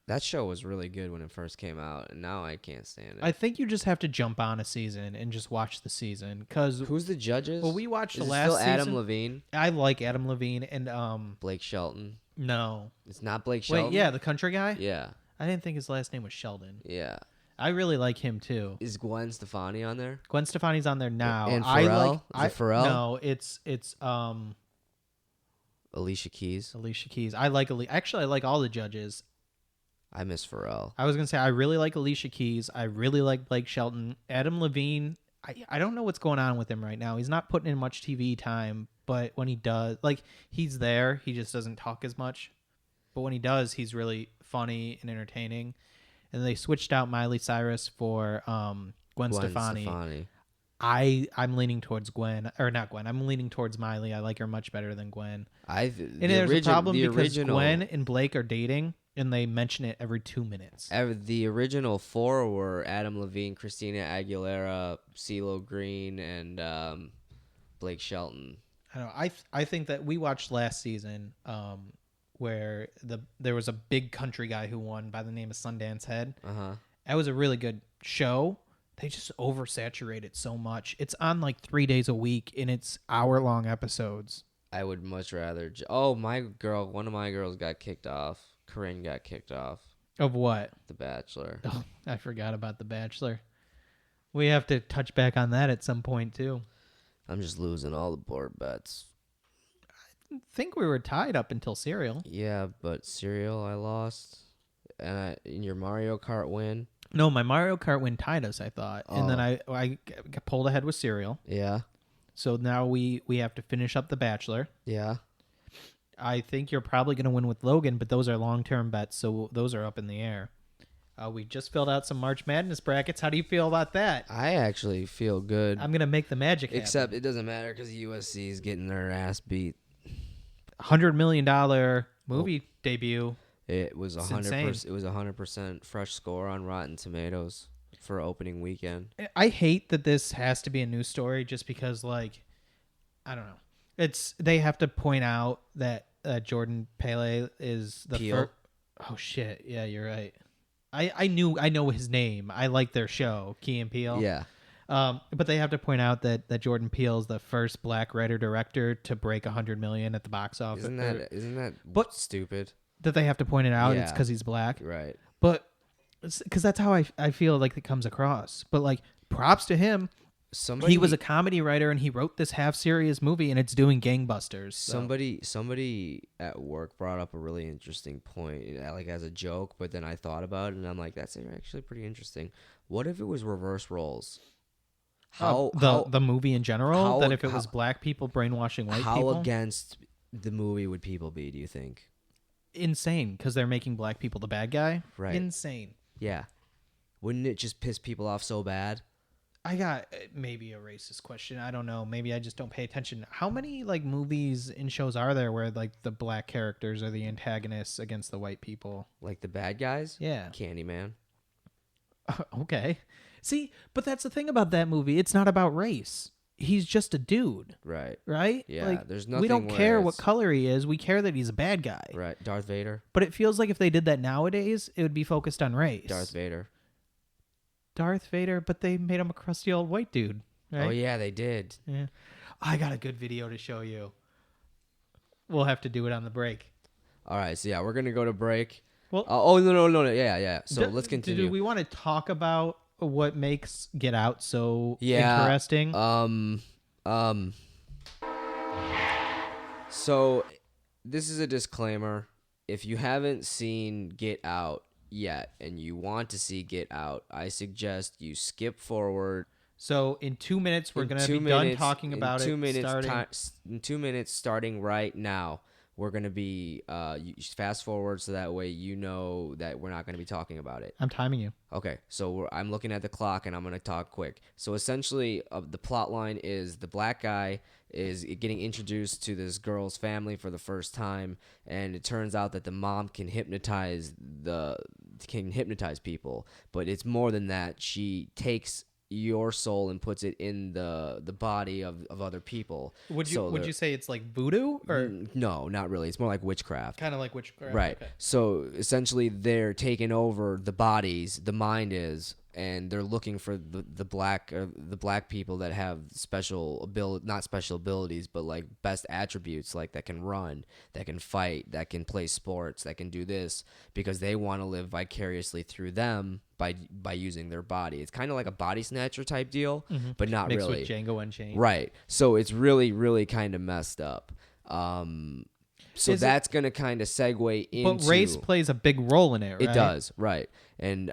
That show was really good when it first came out, and now I can't stand it. I think you just have to jump on a season and just watch the season. Cause who's the judges? Well, we watched Is the it last still season. Adam Levine. I like Adam Levine and Blake Shelton. No, it's not Blake Shelton. Wait, yeah, the country guy. Yeah, I didn't think his last name was Sheldon. Yeah, I really like him too. Is Gwen Stefani on there? Gwen Stefani's on there now. And Pharrell? Is it Pharrell? No, it's Alicia Keys. Alicia Keys. I like Actually, I like all the judges. I miss Pharrell. I was gonna say I really like Alicia Keys. I really like Blake Shelton. Adam Levine. I don't know what's going on with him right now. He's not putting in much TV time, but when he does, like, he's there. He just doesn't talk as much. But when he does, he's really funny and entertaining. And they switched out Miley Cyrus for Gwen Stefani. I'm leaning towards Gwen, or not Gwen. I'm leaning towards Miley. I like her much better than Gwen. And there's a problem because Gwen and Blake are dating, and they mention it every 2 minutes. The original four were Adam Levine, Christina Aguilera, CeeLo Green, and Blake Shelton. I don't know. I think that we watched last season where there was a big country guy who won by the name of Sundance Head. That was a really good show. They just oversaturate it so much. It's on like 3 days a week, and it's hour-long episodes. I would much rather... one of my girls got kicked off. Corinne got kicked off. Of what? The Bachelor. Oh, I forgot about The Bachelor. We have to touch back on that at some point, too. I'm just losing all the board bets. I think we were tied up until Serial. Yeah, but Serial I lost. And in your Mario Kart win... No, my Mario Kart win tied us, I thought. And then I got pulled ahead with Serial. Yeah. So now we have to finish up The Bachelor. Yeah. I think you're probably going to win with Logan, but those are long-term bets, so those are up in the air. We just filled out some March Madness brackets. How do you feel about that? I actually feel good. I'm going to make the magic happen. Except it doesn't matter because USC is getting their ass beat. $100 million movie debut. It was 100%. It was 100% fresh score on Rotten Tomatoes for opening weekend. I hate that this has to be a news story just because, like, I don't know. They have to point out that Jordan Pele is the first. Oh shit! Yeah, you're right. I know his name. I like their show, Key and Peele. Yeah. But they have to point out that Jordan Peele is the first black writer director to break 100 million at the box office. Isn't that stupid? That they have to point it out. Yeah. It's because he's black. Right. But because that's how I feel like it comes across. But like, props to him. He was a comedy writer and he wrote this half-serious movie and it's doing gangbusters. So. Somebody at work brought up a really interesting point, like as a joke, but then I thought about it and I'm like, that's actually pretty interesting. What if it was reverse roles? The movie in general? That if it was black people brainwashing white people? How against the movie would people be, do you think? Insane, because they're making black people the bad guy. Right. Insane. Yeah. Wouldn't it just piss people off so bad? I got maybe a racist question. I don't know. Maybe I just don't pay attention. How many like movies and shows are there where like the black characters are the antagonists against the white people? Like the bad guys? Yeah. Candyman. Okay. See, but that's the thing about that movie. It's not about race. He's just a dude. Right. Right? Yeah. Like, There's nothing. we don't where care what it's- color he is. We care that he's a bad guy. Right. Darth Vader. But it feels like if they did that nowadays, it would be focused on race. Darth Vader. But they made him a crusty old white dude. Right? Oh yeah, they did. Yeah. I got a good video to show you. We'll have to do it on the break. All right. So yeah, we're gonna go to break. Well, no. Yeah. So let's continue. Do we want to talk about what makes Get Out so Yeah. interesting? So this is a disclaimer. If you haven't seen Get Out yet and you want to see Get Out, I suggest you skip forward. So in 2 minutes, we're In going to 2 be done minutes- talking about in 2 it. minutes Starting. in 2 minutes starting right now. We're going to be you fast forward so that way you know that we're not going to be talking about it. I'm timing you. Okay, so I'm looking at the clock and I'm going to talk quick. So essentially, the plot line is the black guy is getting introduced to this girl's family for the first time, and it turns out that the mom can hypnotize people, but it's more than that. She takes your soul and puts it in the body of other people. Would you say it's like voodoo or No, not really. It's more like witchcraft. kind of like witchcraft? Right. Okay. So essentially, they're taking over the bodies. The mind is, and they're looking for the black people that have not special abilities, but like best attributes, like that can run, that can fight, that can play sports, that can do this, because they want to live vicariously through them by using their body. It's kind of like a body snatcher type deal, but not Mixed really. with Django Unchained. Right. So it's really, really kind of messed up. So that's going to kind of segue into... But race plays a big role in it, right? It does, right. And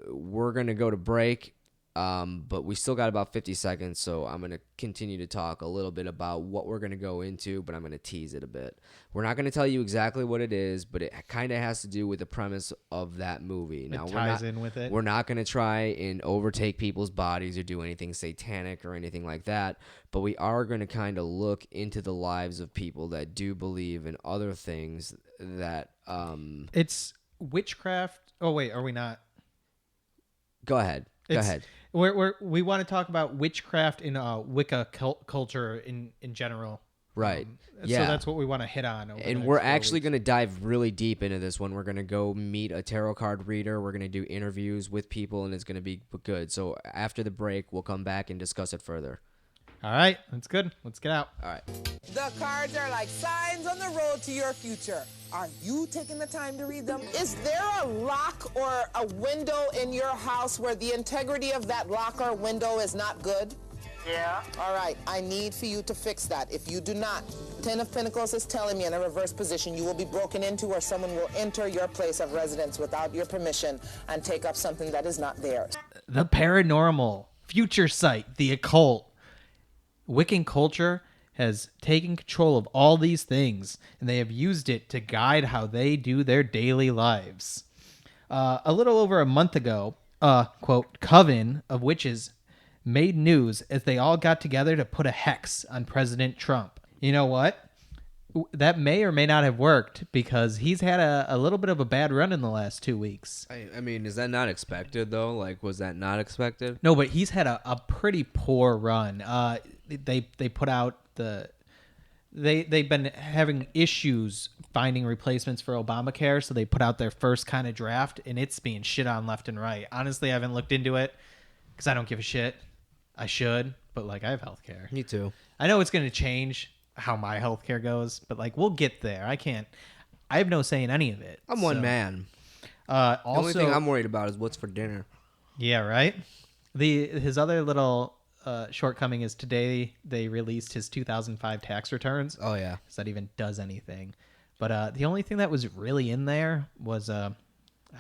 we're going to go to break, but we still got about 50 seconds, so I'm going to continue to talk a little bit about what we're going to go into, but I'm going to tease it a bit. We're not going to tell you exactly what it is, but it kind of has to do with the premise of that movie. It ties in with it. We're not going to try and overtake people's bodies or do anything satanic or anything like that, but we are going to kind of look into the lives of people that do believe in other things that... It's witchcraft. Oh, wait, are we not? Go ahead. Go ahead. We want to talk about witchcraft in Wicca culture in general. Right. So that's what we want to hit on. And we're actually going to dive really deep into this one. We're going to go meet a tarot card reader. We're going to do interviews with people, and it's going to be good. So after the break, we'll come back and discuss it further. All right. That's good. Let's get out. All right. The cards are like signs on the road to your future. Are you taking the time to read them? Is there a lock or a window in your house where the integrity of that lock or window is not good? Yeah. All right, I need for you to fix that. If you do not, Ten of Pentacles is telling me in a reverse position you will be broken into, or someone will enter your place of residence without your permission and take up something that is not theirs. The paranormal, future sight, the occult. Wiccan culture has taken control of all these things, and they have used it to guide how they do their daily lives. A little over a month ago, quote, coven of witches made news as they all got together to put a hex on President Trump. You know what? That may or may not have worked because he's had a little bit of a bad run in the last 2 weeks. I mean, is that not expected, though? Like, was that not expected? No, but he's had a pretty poor run. They put out they've been having issues finding replacements for Obamacare, so they put out their first kind of draft, and it's being shit on left and right. Honestly, I haven't looked into it because I don't give a shit. I should, but like I have healthcare. Me too. I know it's going to change how my healthcare goes, but like we'll get there. I have no say in any of it. I'm one man. Also, the only thing I'm worried about is what's for dinner. Yeah, right? His other little shortcoming is today they released his 2005 tax returns. Oh, yeah. So that even does anything. But the only thing that was really in there was, I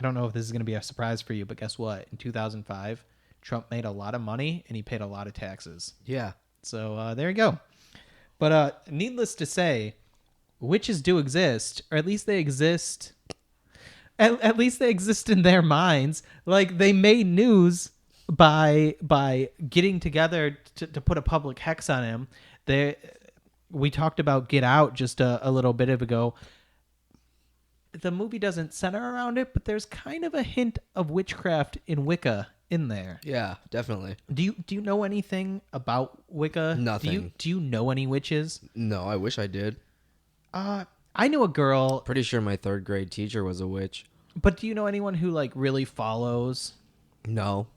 don't know if this is going to be a surprise for you, but guess what? In 2005, Trump made a lot of money and he paid a lot of taxes. Yeah. So there you go. But needless to say, witches do exist, or at least they exist at least they exist in their minds. Like, they made news by getting together to put a public hex on him. We talked about Get Out just a little bit ago. The movie doesn't center around it, but there's kind of a hint of witchcraft in Wicca in there. Yeah, definitely. Do you know anything about Wicca? Nothing. Do you know any witches? No, I wish I did. I knew a girl. Pretty sure my 3rd grade teacher was a witch. But do you know anyone who like really follows? No.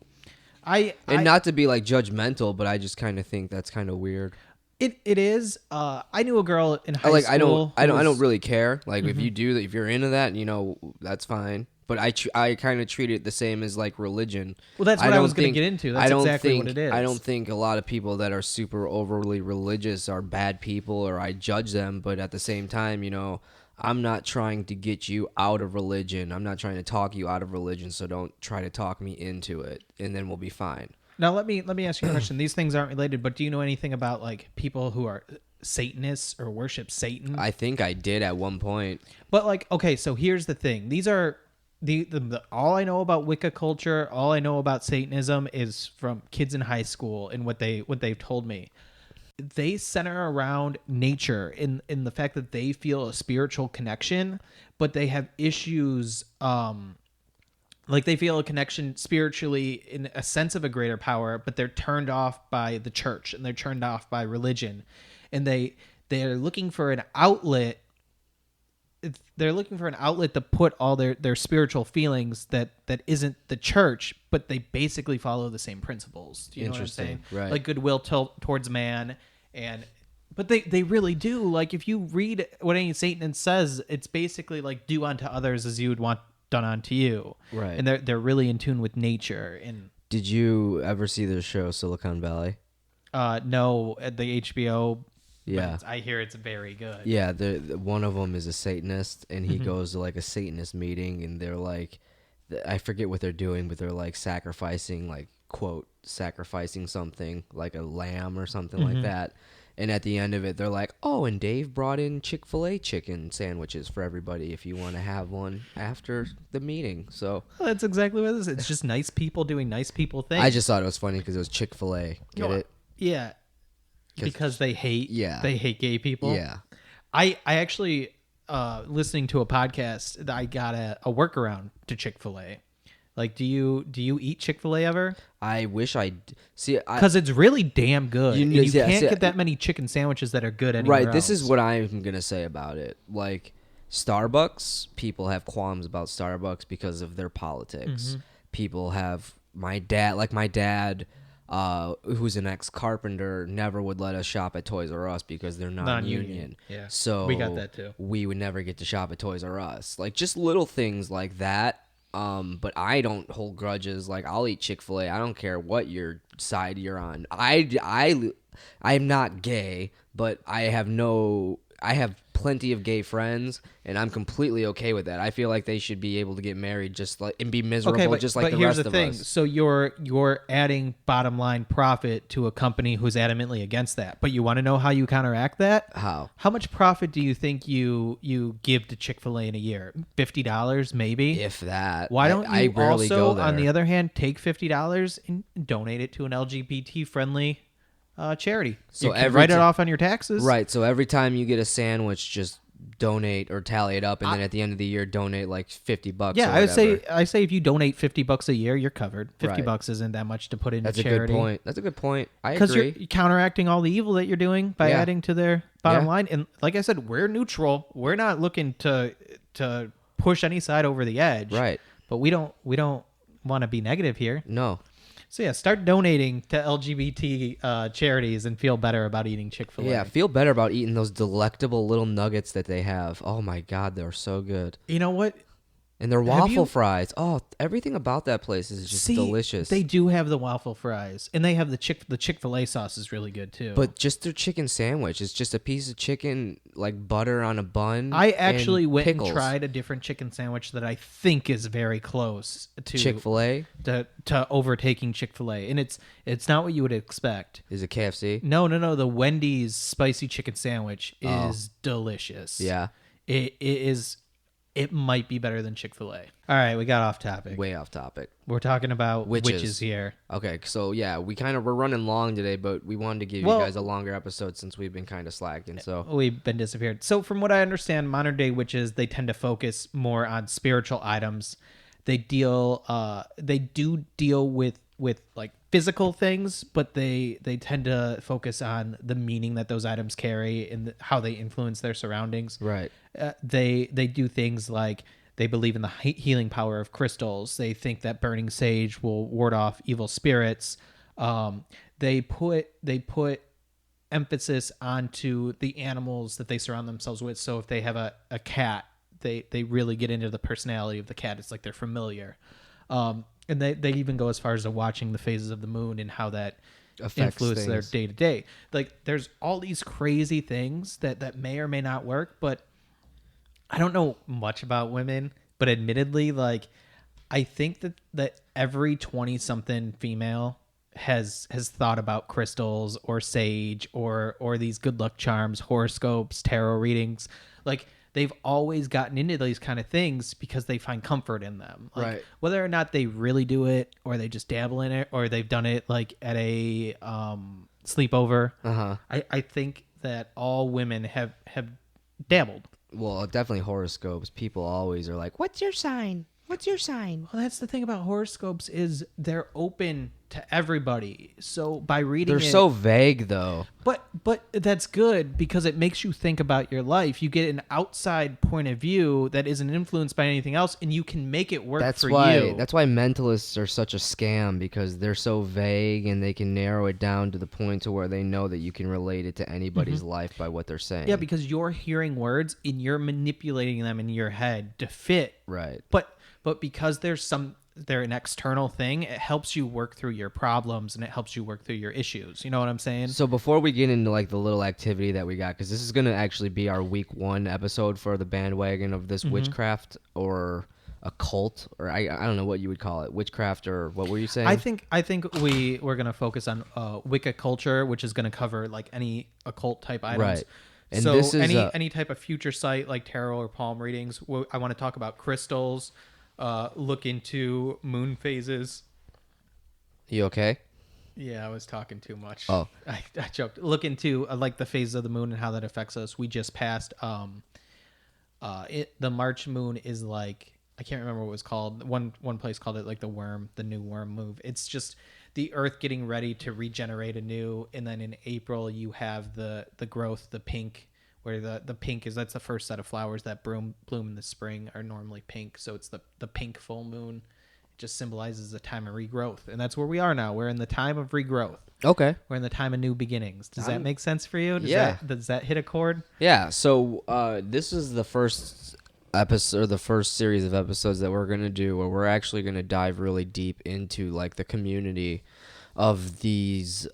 I not to be like judgmental, but I just kind of think that's kind of weird. It is. I knew a girl in high school. I don't really care. Like if you do that, if you're into that, that's fine. But I kind of treat it the same as like religion. Well, that's what I was going to get into. That's exactly what it is. I don't think a lot of people that are super overly religious are bad people or I judge them. But at the same time, I'm not trying to get you out of religion. I'm not trying to talk you out of religion. So don't try to talk me into it, and then we'll be fine. Now let me ask you a question. These things aren't related, but do you know anything about like people who are Satanists or worship Satan? I think I did at one point. But like, okay, so here's the thing. These are the all I know about Wicca culture, all I know about Satanism is from kids in high school and what they've told me. They center around nature in the fact that they feel a spiritual connection, but they have issues like they feel a connection spiritually in a sense of a greater power, but they're turned off by the church and they're turned off by religion. And they're looking for an outlet. They're looking for an outlet to put all their spiritual feelings that isn't the church, but they basically follow the same principles. Do you know what I'm saying? Right. Like goodwill towards man. But they really do. Like if you read what any Satanist says, it's basically like do unto others as you would want done unto you. Right. And they're really in tune with nature. And did you ever see the show Silicon Valley? No, at the HBO. Yeah, I hear it's very good. Yeah, one of them is a Satanist, and he goes to like a Satanist meeting, and they're like, I forget what they're doing, but they're like sacrificing, like quote, sacrificing something like a lamb or something like that. And at the end of it, they're like, oh, and Dave brought in Chick-fil-A chicken sandwiches for everybody if you want to have one after the meeting. So well, that's exactly what it is. It's just nice people doing nice people things. I just thought it was funny because it was Chick-fil-A. Get it? Yeah. Because they hate gay people. Yeah. I actually, listening to a podcast, I got a workaround to Chick-fil-A. Like, do you eat Chick-fil-A ever? I wish I see because it's really damn good. You can't get that many chicken sandwiches that are good anywhere Right. else. This is what I'm gonna say about it. Like Starbucks, people have qualms about Starbucks because of their politics. People have my dad, who's an ex-carpenter, never would let us shop at Toys R Us because they're non-union. Yeah. So we got that too. We would never get to shop at Toys R Us. Like just little things like that. But I don't hold grudges. Like I'll eat Chick-fil-A. I don't care what your side you're on. I'm not gay, but I have plenty of gay friends, and I'm completely okay with that. I feel like they should be able to get married and be miserable just like the rest of us. But here's the thing. So you're adding bottom line profit to a company who's adamantly against that. But you want to know how you counteract that? How? How much profit do you think you give to Chick-fil-A in a year? $50 maybe? If that. Why don't you rarely also, go there. on the other hand, take $50 and donate it to an LGBT-friendly charity? So you can write it off on your taxes. Right. So every time you get a sandwich, just donate or tally it up, and then at the end of the year, donate like $50. Yeah, or I say if you donate $50 a year, you're covered. $50 isn't that much to put into charity. That's a good point. That's a good point. I agree. Because you're counteracting all the evil that you're doing by adding to their bottom line. And like I said, we're neutral. We're not looking to push any side over the edge. Right. But we don't want to be negative here. No. So yeah, start donating to LGBT charities and feel better about eating Chick-fil-A. Yeah, feel better about eating those delectable little nuggets that they have. Oh my God, they're so good. You know what? And their waffle fries. Oh, everything about that place is just delicious. They do have the waffle fries, and they have the Chick-fil-A sauce is really good too. But just their chicken sandwich, it's just a piece of chicken, like butter on a bun. I actually went pickles. and tried a different chicken sandwich that I think is very close to Chick-fil-A to overtaking Chick-fil-A, and it's not what you would expect. Is it KFC? No. The Wendy's spicy chicken sandwich is delicious. Yeah, it is. it might be better than Chick-fil-A. All right, we got off topic. Way off topic. We're talking about Witches. witches here. Okay, so yeah, we're running long today, but we wanted to give you guys a longer episode since we've been kind of slacking. So we've been disappeared. So from what I understand, modern day witches, they tend to focus more on spiritual items. They do deal with like physical things, but they tend to focus on the meaning that those items carry and how they influence their surroundings. Right. They do things like they believe in the healing power of crystals. They think that burning sage will ward off evil spirits. They put emphasis onto the animals that they surround themselves with. So if they have a cat, they really get into the personality of the cat. It's like they're familiar. And they even go as far as to watching the phases of the moon and how that influence their day to day. Like there's all these crazy things that may or may not work, but I don't know much about women, but admittedly, like I think that every 20-something female has thought about crystals or sage or these good luck charms, horoscopes, tarot readings. Like they've always gotten into these kind of things because they find comfort in them. Like, right. Whether or not they really do it or they just dabble in it or they've done it like at a sleepover. Uh-huh. I think that all women have dabbled. Well, definitely horoscopes. People always are like, "What's your sign? What's your sign?" Well, that's the thing about horoscopes is they're open to everybody. So by reading they're so vague though. But that's good because it makes you think about your life. You get an outside point of view that isn't influenced by anything else, and you can make it work for you. That's why mentalists are such a scam, because they're so vague and they can narrow it down to the point to where they know that you can relate it to anybody's life by what they're saying. Yeah, because you're hearing words and you're manipulating them in your head to fit. Right. But because they're an external thing, it helps you work through your problems and it helps you work through your issues. You know what I'm saying? So before we get into like the little activity that we got, because this is going to actually be our week 1 episode for the bandwagon of this witchcraft or occult, or I don't know what you would call it, witchcraft, or what were you saying? I think we're going to focus on Wicca culture, which is going to cover like any occult type items. Right. And so this is any type of future sight like tarot or palm readings. I want to talk about crystals. Look into moon phases. You okay? Yeah, I was talking too much. Oh. I joked. Look into like the phases of the moon and how that affects us. We just passed the March moon is like, I can't remember what it was called. One place called it like the new worm move. It's just the earth getting ready to regenerate anew, and then in April you have the growth, the pink, where the pink is, that's the first set of flowers that bloom in the spring are normally pink. So it's the pink full moon. It just symbolizes the time of regrowth. And that's where we are now. We're in the time of regrowth. Okay. We're in the time of new beginnings. Does that make sense for you? Does that hit a chord? Yeah. So this is the first episode, or the first series of episodes that we're going to do where we're actually going to dive really deep into like the community of these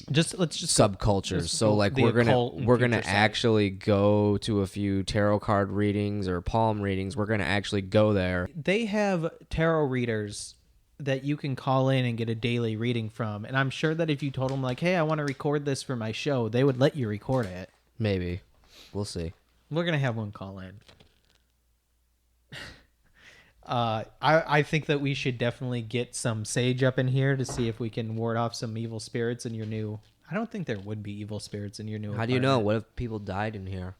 let's just subcultures. So like we're gonna actually go to a few tarot card readings or palm readings. We're gonna actually go there. They have tarot readers that you can call in and get a daily reading from, and I'm sure that if you told them like, hey, I want to record this for my show, they would let you record it. Maybe. We'll see. We're gonna have one call in. I think that we should definitely get some sage up in here to see if we can ward off some evil spirits in your new. I don't think there would be evil spirits in your new. How do you know? What if people died in here?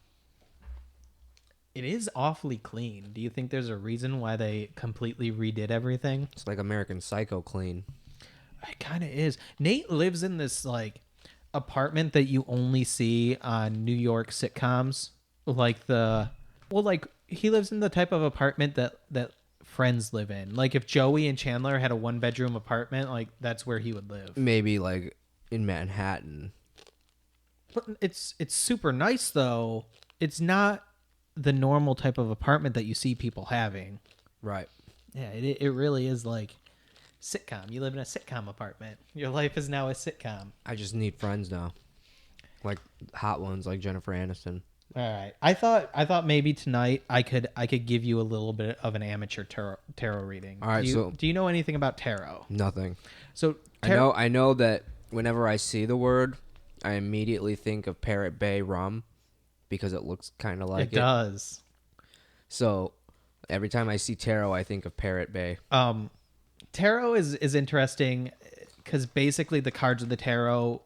It is awfully clean. Do you think there's a reason why they completely redid everything? It's like American Psycho clean. It kind of is. Nate lives in this like apartment that you only see on New York sitcoms, like he lives in the type of apartment that Friends live in. Like if Joey and Chandler had a 1-bedroom apartment, like that's where he would live. Maybe like in Manhattan. But it's super nice though. It's not the normal type of apartment that you see people having. Right. Yeah, it really is like sitcom. You live in a sitcom apartment. Your life is now a sitcom. I just need friends now. Like hot ones like Jennifer Aniston. All right. I thought maybe tonight I could give you a little bit of an amateur tarot reading. All right. Do you know anything about tarot? Nothing. So I know that whenever I see the word, I immediately think of Parrot Bay rum because it looks kind of like it. It does. So every time I see tarot, I think of Parrot Bay. Tarot is interesting because basically the cards of the tarot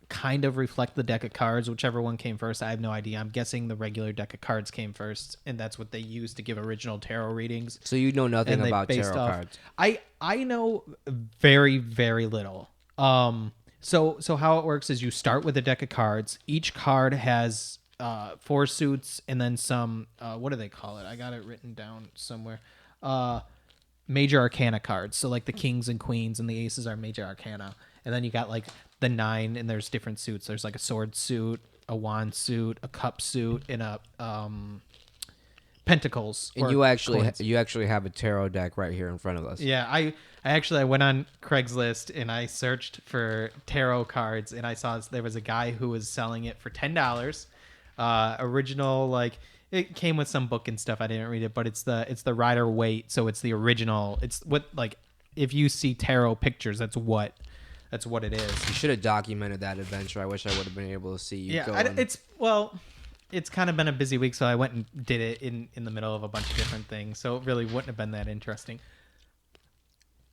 kind of reflect the deck of cards, whichever one came first. I have no idea. I'm guessing the regular deck of cards came first, and that's what they used to give original tarot readings. So you know nothing about tarot cards. I know very, very little. So how it works is you start with a deck of cards. Each card has 4 suits and then some what do they call it? I got it written down somewhere. Major arcana cards. So like the kings and queens and the aces are major arcana. And then you got like the 9, and there's different suits. There's like a sword suit, a wand suit, a cup suit, and a pentacles. And you actually have a tarot deck right here in front of us. Yeah, I went on Craigslist and I searched for tarot cards, and I saw there was a guy who was selling it for $10. Original, like it came with some book and stuff. I didn't read it, but it's the Rider Waite, so it's the original. It's what, like, if you see tarot pictures, that's what it is. You should have documented that adventure. I wish I would have been able to see you. Yeah, it's kind of been a busy week, so I went and did it in the middle of a bunch of different things. So it really wouldn't have been that interesting.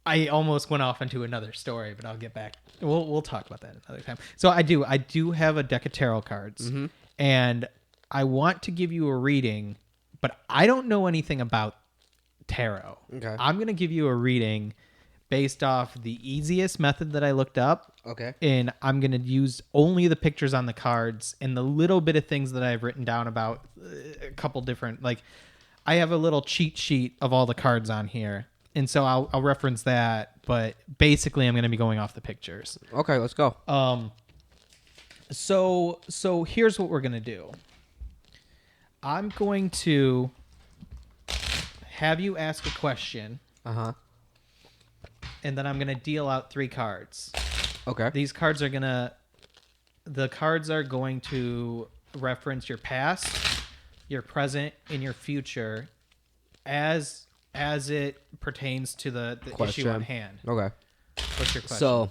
I almost went off into another story, but I'll get back. We'll talk about that another time. So I do have a deck of tarot cards, and I want to give you a reading, but I don't know anything about tarot. Okay. I'm going to give you a reading based off the easiest method that I looked up. Okay. And I'm going to use only the pictures on the cards and the little bit of things that I've written down about a couple different, like I have a little cheat sheet of all the cards on here. And so I'll reference that, but basically I'm going to be going off the pictures. Okay, let's go. So here's what we're going to do. I'm going to have you ask a question. Uh-huh. And then I'm going to deal out 3 cards. Okay. The cards are going to reference your past, your present, and your future as it pertains to the issue on hand. Okay. What's your question? So,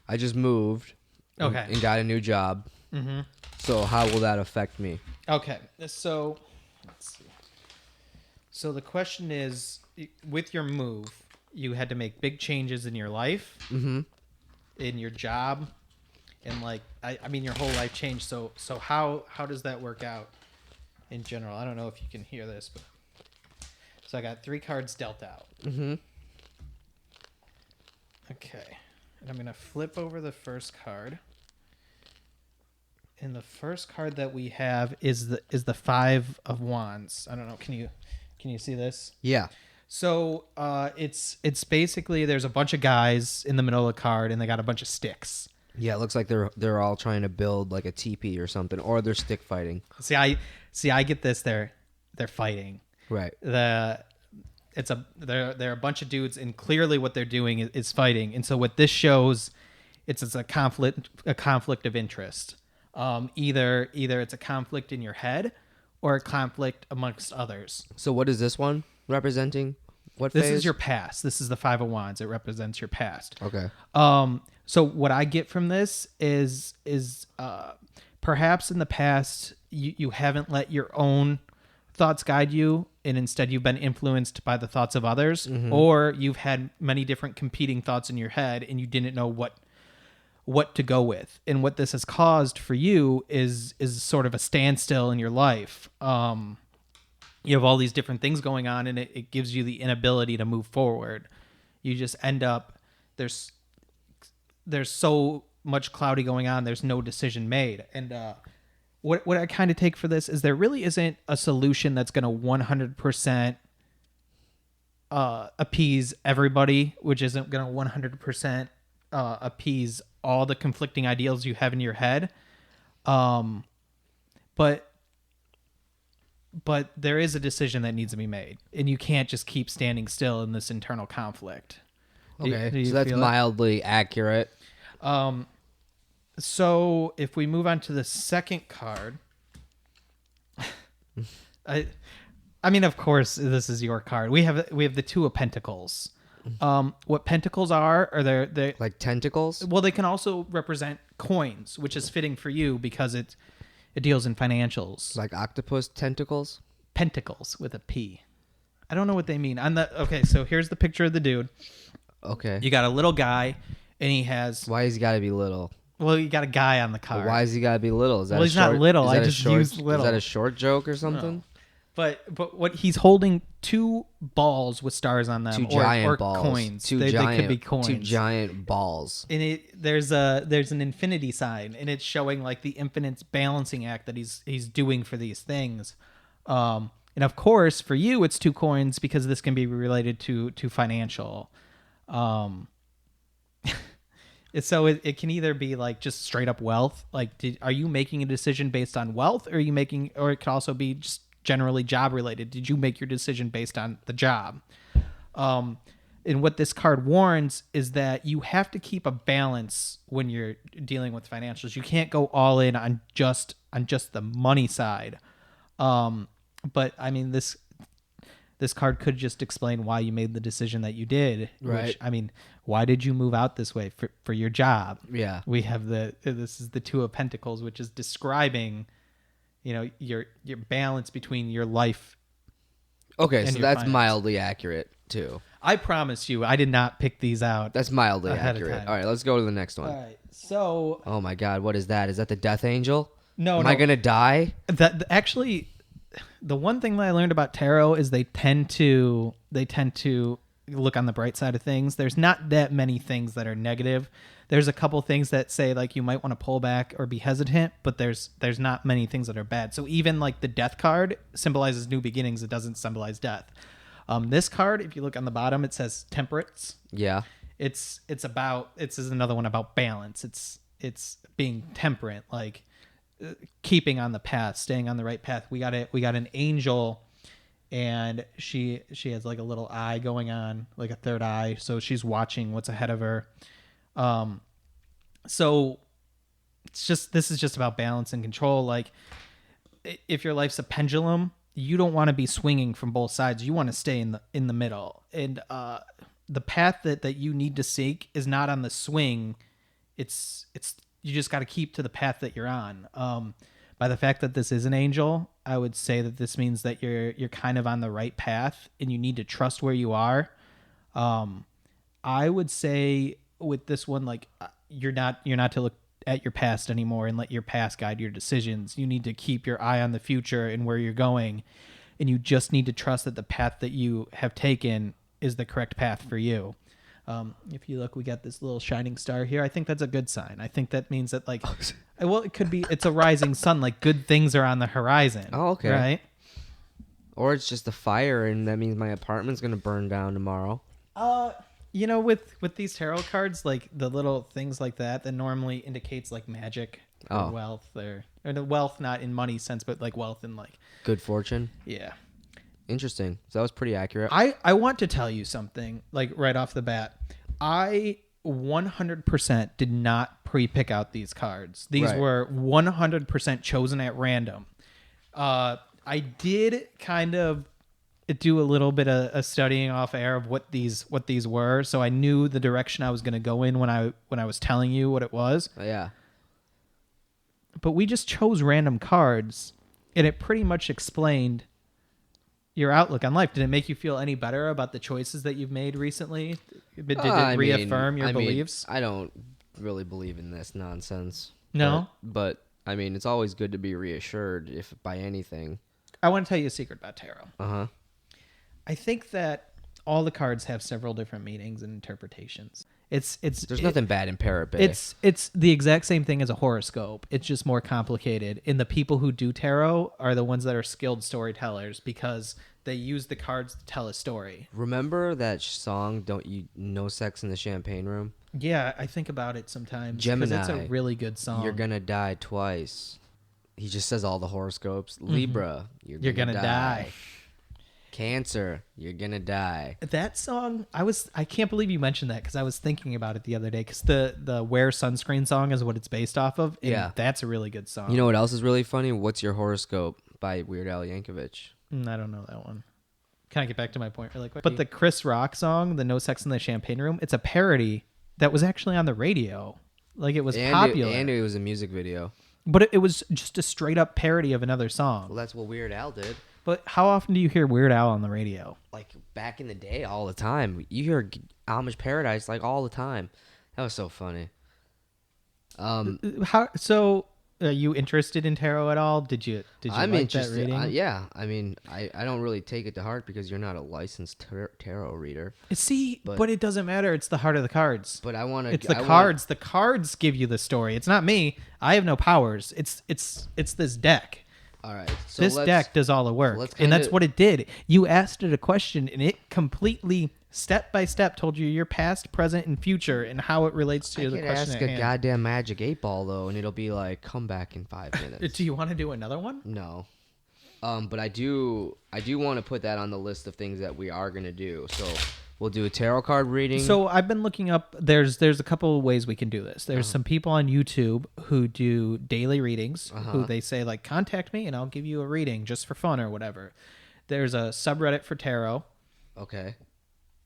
I just moved. Okay. And got a new job. Mm-hmm. So how will that affect me? Okay. So, let's see. So the question is, with your move, you had to make big changes in your life, in your job, and like I mean your whole life changed. So how does that work out in general? I don't know if you can hear this, but so I got 3 cards dealt out. Mm-hmm. Okay, and I'm gonna flip over the first card, and the first card that we have is the 5 of Wands. I don't know. Can you see this? Yeah. So it's basically there's a bunch of guys in the middle of the card, and they got a bunch of sticks. Yeah, it looks like they're all trying to build like a teepee or something, or they're stick fighting. I get this. They're fighting. Right. They're a bunch of dudes, and clearly what they're doing is fighting. And so what this shows, it's a conflict of interest. Either it's a conflict in your head, or a conflict amongst others. So what is this one representing? What phase? This is your past. This is the 5 of Wands. It represents your past. Okay. So what I get from this is perhaps in the past you haven't let your own thoughts guide you, and instead you've been influenced by the thoughts of others, or you've had many different competing thoughts in your head and you didn't know what to go with. And what this has caused for you is sort of a standstill in your life. You have all these different things going on, and it gives you the inability to move forward. You just end up, there's so much cloudy going on, there's no decision made. And what I kind of take for this is there really isn't a solution that's going to 100% appease everybody, which isn't going to 100% appease all the conflicting ideals you have in your head. But there is a decision that needs to be made, and you can't just keep standing still in this internal conflict. Okay, so that's mildly accurate. So if we move on to the second card, I mean, of course, this is your card. We have the 2 of Pentacles. What pentacles are they like tentacles? Well, they can also represent coins, which is fitting for you because it deals in financials. Like octopus tentacles? pentacles with a P. I don't know what they mean. Okay, so here's the picture of the dude. Okay. You got a little guy, and he has. Why has he got to be little? Well, you got a guy on the card. But why has he got to be little? Is that he's not little. I just used little. Is that a short joke or something? No. But what he's holding 2 balls with stars on them, 2 giant or balls. coins. They could be coins. 2 giant balls. And there's an infinity sign, and it's showing like the infinite balancing act that he's doing for these things. And of course, for you, it's 2 coins because this can be related to financial. So it can either be like just straight up wealth. Like, are you making a decision based on wealth, or it could also be just generally job related? Did you make your decision based on the job? And what this card warns is that you have to keep a balance when you're dealing with financials. You can't go all in on just the money side. But I mean, this card could just explain why you made the decision that you did. Right. Which, I mean, why did you move out this way for your job? Yeah. We have this is the 2 of Pentacles, which is describing, your balance between your life. Okay, and so your that's finance. mildly accurate too. I promise you, I did not pick these out. That's mildly ahead of accurate. time. All right, let's go to the next one. All right. So. Oh my God, what is that? Is that the Death Angel? No. Am I gonna die? That actually, the one thing that I learned about tarot is they tend to look on the bright side of things. There's not that many things that are negative. There's a couple things that say like you might want to pull back or be hesitant, but there's not many things that are bad. So even like the Death card symbolizes new beginnings. It doesn't symbolize death. This card, if you look on the bottom, it says Temperance. Yeah. It's another one about balance. It's being temperate, like keeping on the path, staying on the right path. We got an angel, and she has like a little eye going on, like a third eye, so she's watching what's ahead of her. So this is just about balance and control. Like, if your life's a pendulum, you don't want to be swinging from both sides. You want to stay in the middle. And the path that you need to seek is not on the swing. It's you just got to keep to the path that you're on. By the fact that this is an angel, I would say that this means that you're kind of on the right path, and you need to trust where you are. I would say with this one, like, you're not to look at your past anymore and let your past guide your decisions. You need to keep your eye on the future and where you're going, and you just need to trust that the path that you have taken is the correct path for you. If you look, we got this little shining star here. I think that's a good sign. I think that means that, like, well, it could be, it's a rising sun, like good things are on the horizon. Oh, okay. Right? Or it's just a fire, and that means my apartment's going to burn down tomorrow. With these tarot cards, like the little things like that normally indicates like magic or wealth, or the wealth not in money sense, but like wealth in like good fortune. Yeah. Interesting. So that was pretty accurate. I want to tell you something, like right off the bat. I 100% did not pre-pick out these cards. These were 100% chosen at random. I did kind of do a little bit of studying off air of what these were, so I knew the direction I was going to go in when I was telling you what it was. Yeah. But we just chose random cards, and it pretty much explained your outlook on life. Did it make you feel any better about the choices that you've made recently? Did it reaffirm your beliefs? I don't really believe in this nonsense. No? But I mean, it's always good to be reassured if by anything. I want to tell you a secret about tarot. Uh-huh. I think that all the cards have several different meanings and interpretations. There's nothing bad in Parrot Bay. It's the exact same thing as a horoscope. It's just more complicated. And the people who do tarot are the ones that are skilled storytellers because they use the cards to tell a story. Remember that song, Don't You No Sex in the Champagne Room? Yeah, I think about it sometimes. Gemini. It's a really good song. You're gonna die twice. He just says all the horoscopes. Mm-hmm. Libra, you're gonna die. Cancer, you're gonna die. That song, I can't believe you mentioned that because I was thinking about it the other day because the Wear Sunscreen song is what it's based off of. And yeah, that's a really good song. You know what else is really funny? What's Your Horoscope by Weird Al Yankovic. I don't know that one. Can I get back to my point really quick? But the Chris Rock song, the No Sex in the Champagne Room, it's a parody that was actually on the radio. Like, it was popular. And it was a music video. But it was just a straight up parody of another song. Well, that's what Weird Al did. But how often do you hear Weird Al on the radio? Like back in the day, all the time. You hear Amish Paradise like all the time. That was so funny. Are you interested in tarot at all? Did you I'm like interested. that reading? Yeah, I mean, I don't really take it to heart because you're not a licensed tarot reader. See, but it doesn't matter. It's the heart of the cards. But I want to. It's the cards. The cards give you the story. It's not me. I have no powers. It's this deck. All right. So this deck does all the work, and that's what it did. You asked it a question, and it completely, step by step, told you your past, present, and future, and how it relates to the question ask at a hand. goddamn magic 8-ball though, and it'll be like, come back in 5 minutes. Do you want to do another one? No. But I do want to put that on the list of things that we are gonna do. So we'll do a tarot card reading. So I've been looking up. There's a couple of ways we can do this. There's some people on YouTube who do daily readings. Who they say like, contact me and I'll give you a reading just for fun or whatever. There's a subreddit for tarot. Okay.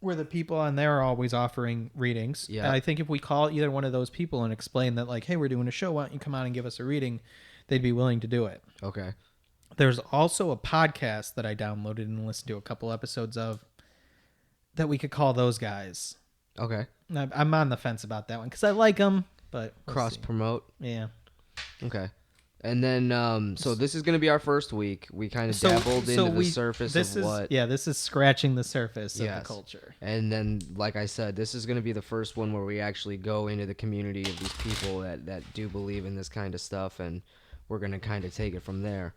Where the people on there are always offering readings. Yeah. And I think if we call either one of those people and explain that like, hey, we're doing a show, why don't you come on and give us a reading? They'd be willing to do it. Okay. There's also a podcast that I downloaded and listened to a couple episodes of that we could call those guys. Okay. I'm on the fence about that one because I like them, but cross promote. Yeah. Okay. And then, so this is going to be our first week. We kind of dabbled into the surface of what. Yeah, this is scratching the surface of the culture. And then, like I said, this is going to be the first one where we actually go into the community of these people that do believe in this kind of stuff, and we're going to kind of take it from there.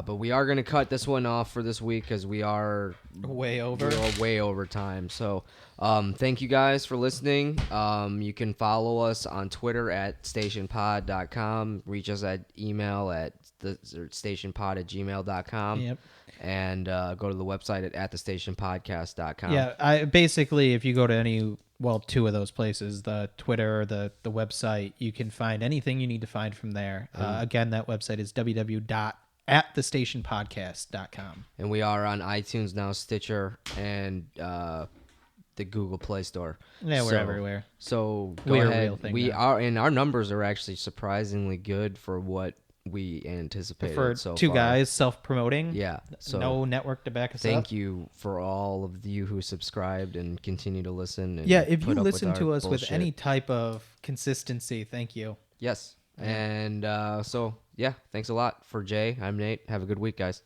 But we are going to cut this one off for this week because we are way over. We're way over time. So thank you guys for listening. You can follow us on Twitter at stationpod.com. Reach us at email at stationpod@gmail.com. Yep. And go to the website at thestationpodcast.com. Yeah, basically, if you go to two of those places, the Twitter or the website, you can find anything you need to find from there. Again, that website is www.thestationpodcast.com. And we are on iTunes now, Stitcher, and the Google Play Store. Yeah, we're everywhere. So we're go ahead. A real thing we now. are, and our numbers are actually surprisingly good for what we anticipated. For so two far. guys self-promoting. Yeah. So no network to back us up. Thank you for all of you who subscribed and continue to listen. And if you listen to us bullshit. with any type of consistency, thank you. Yes. And thanks a lot. For Jay, I'm Nate. Have a good week, guys.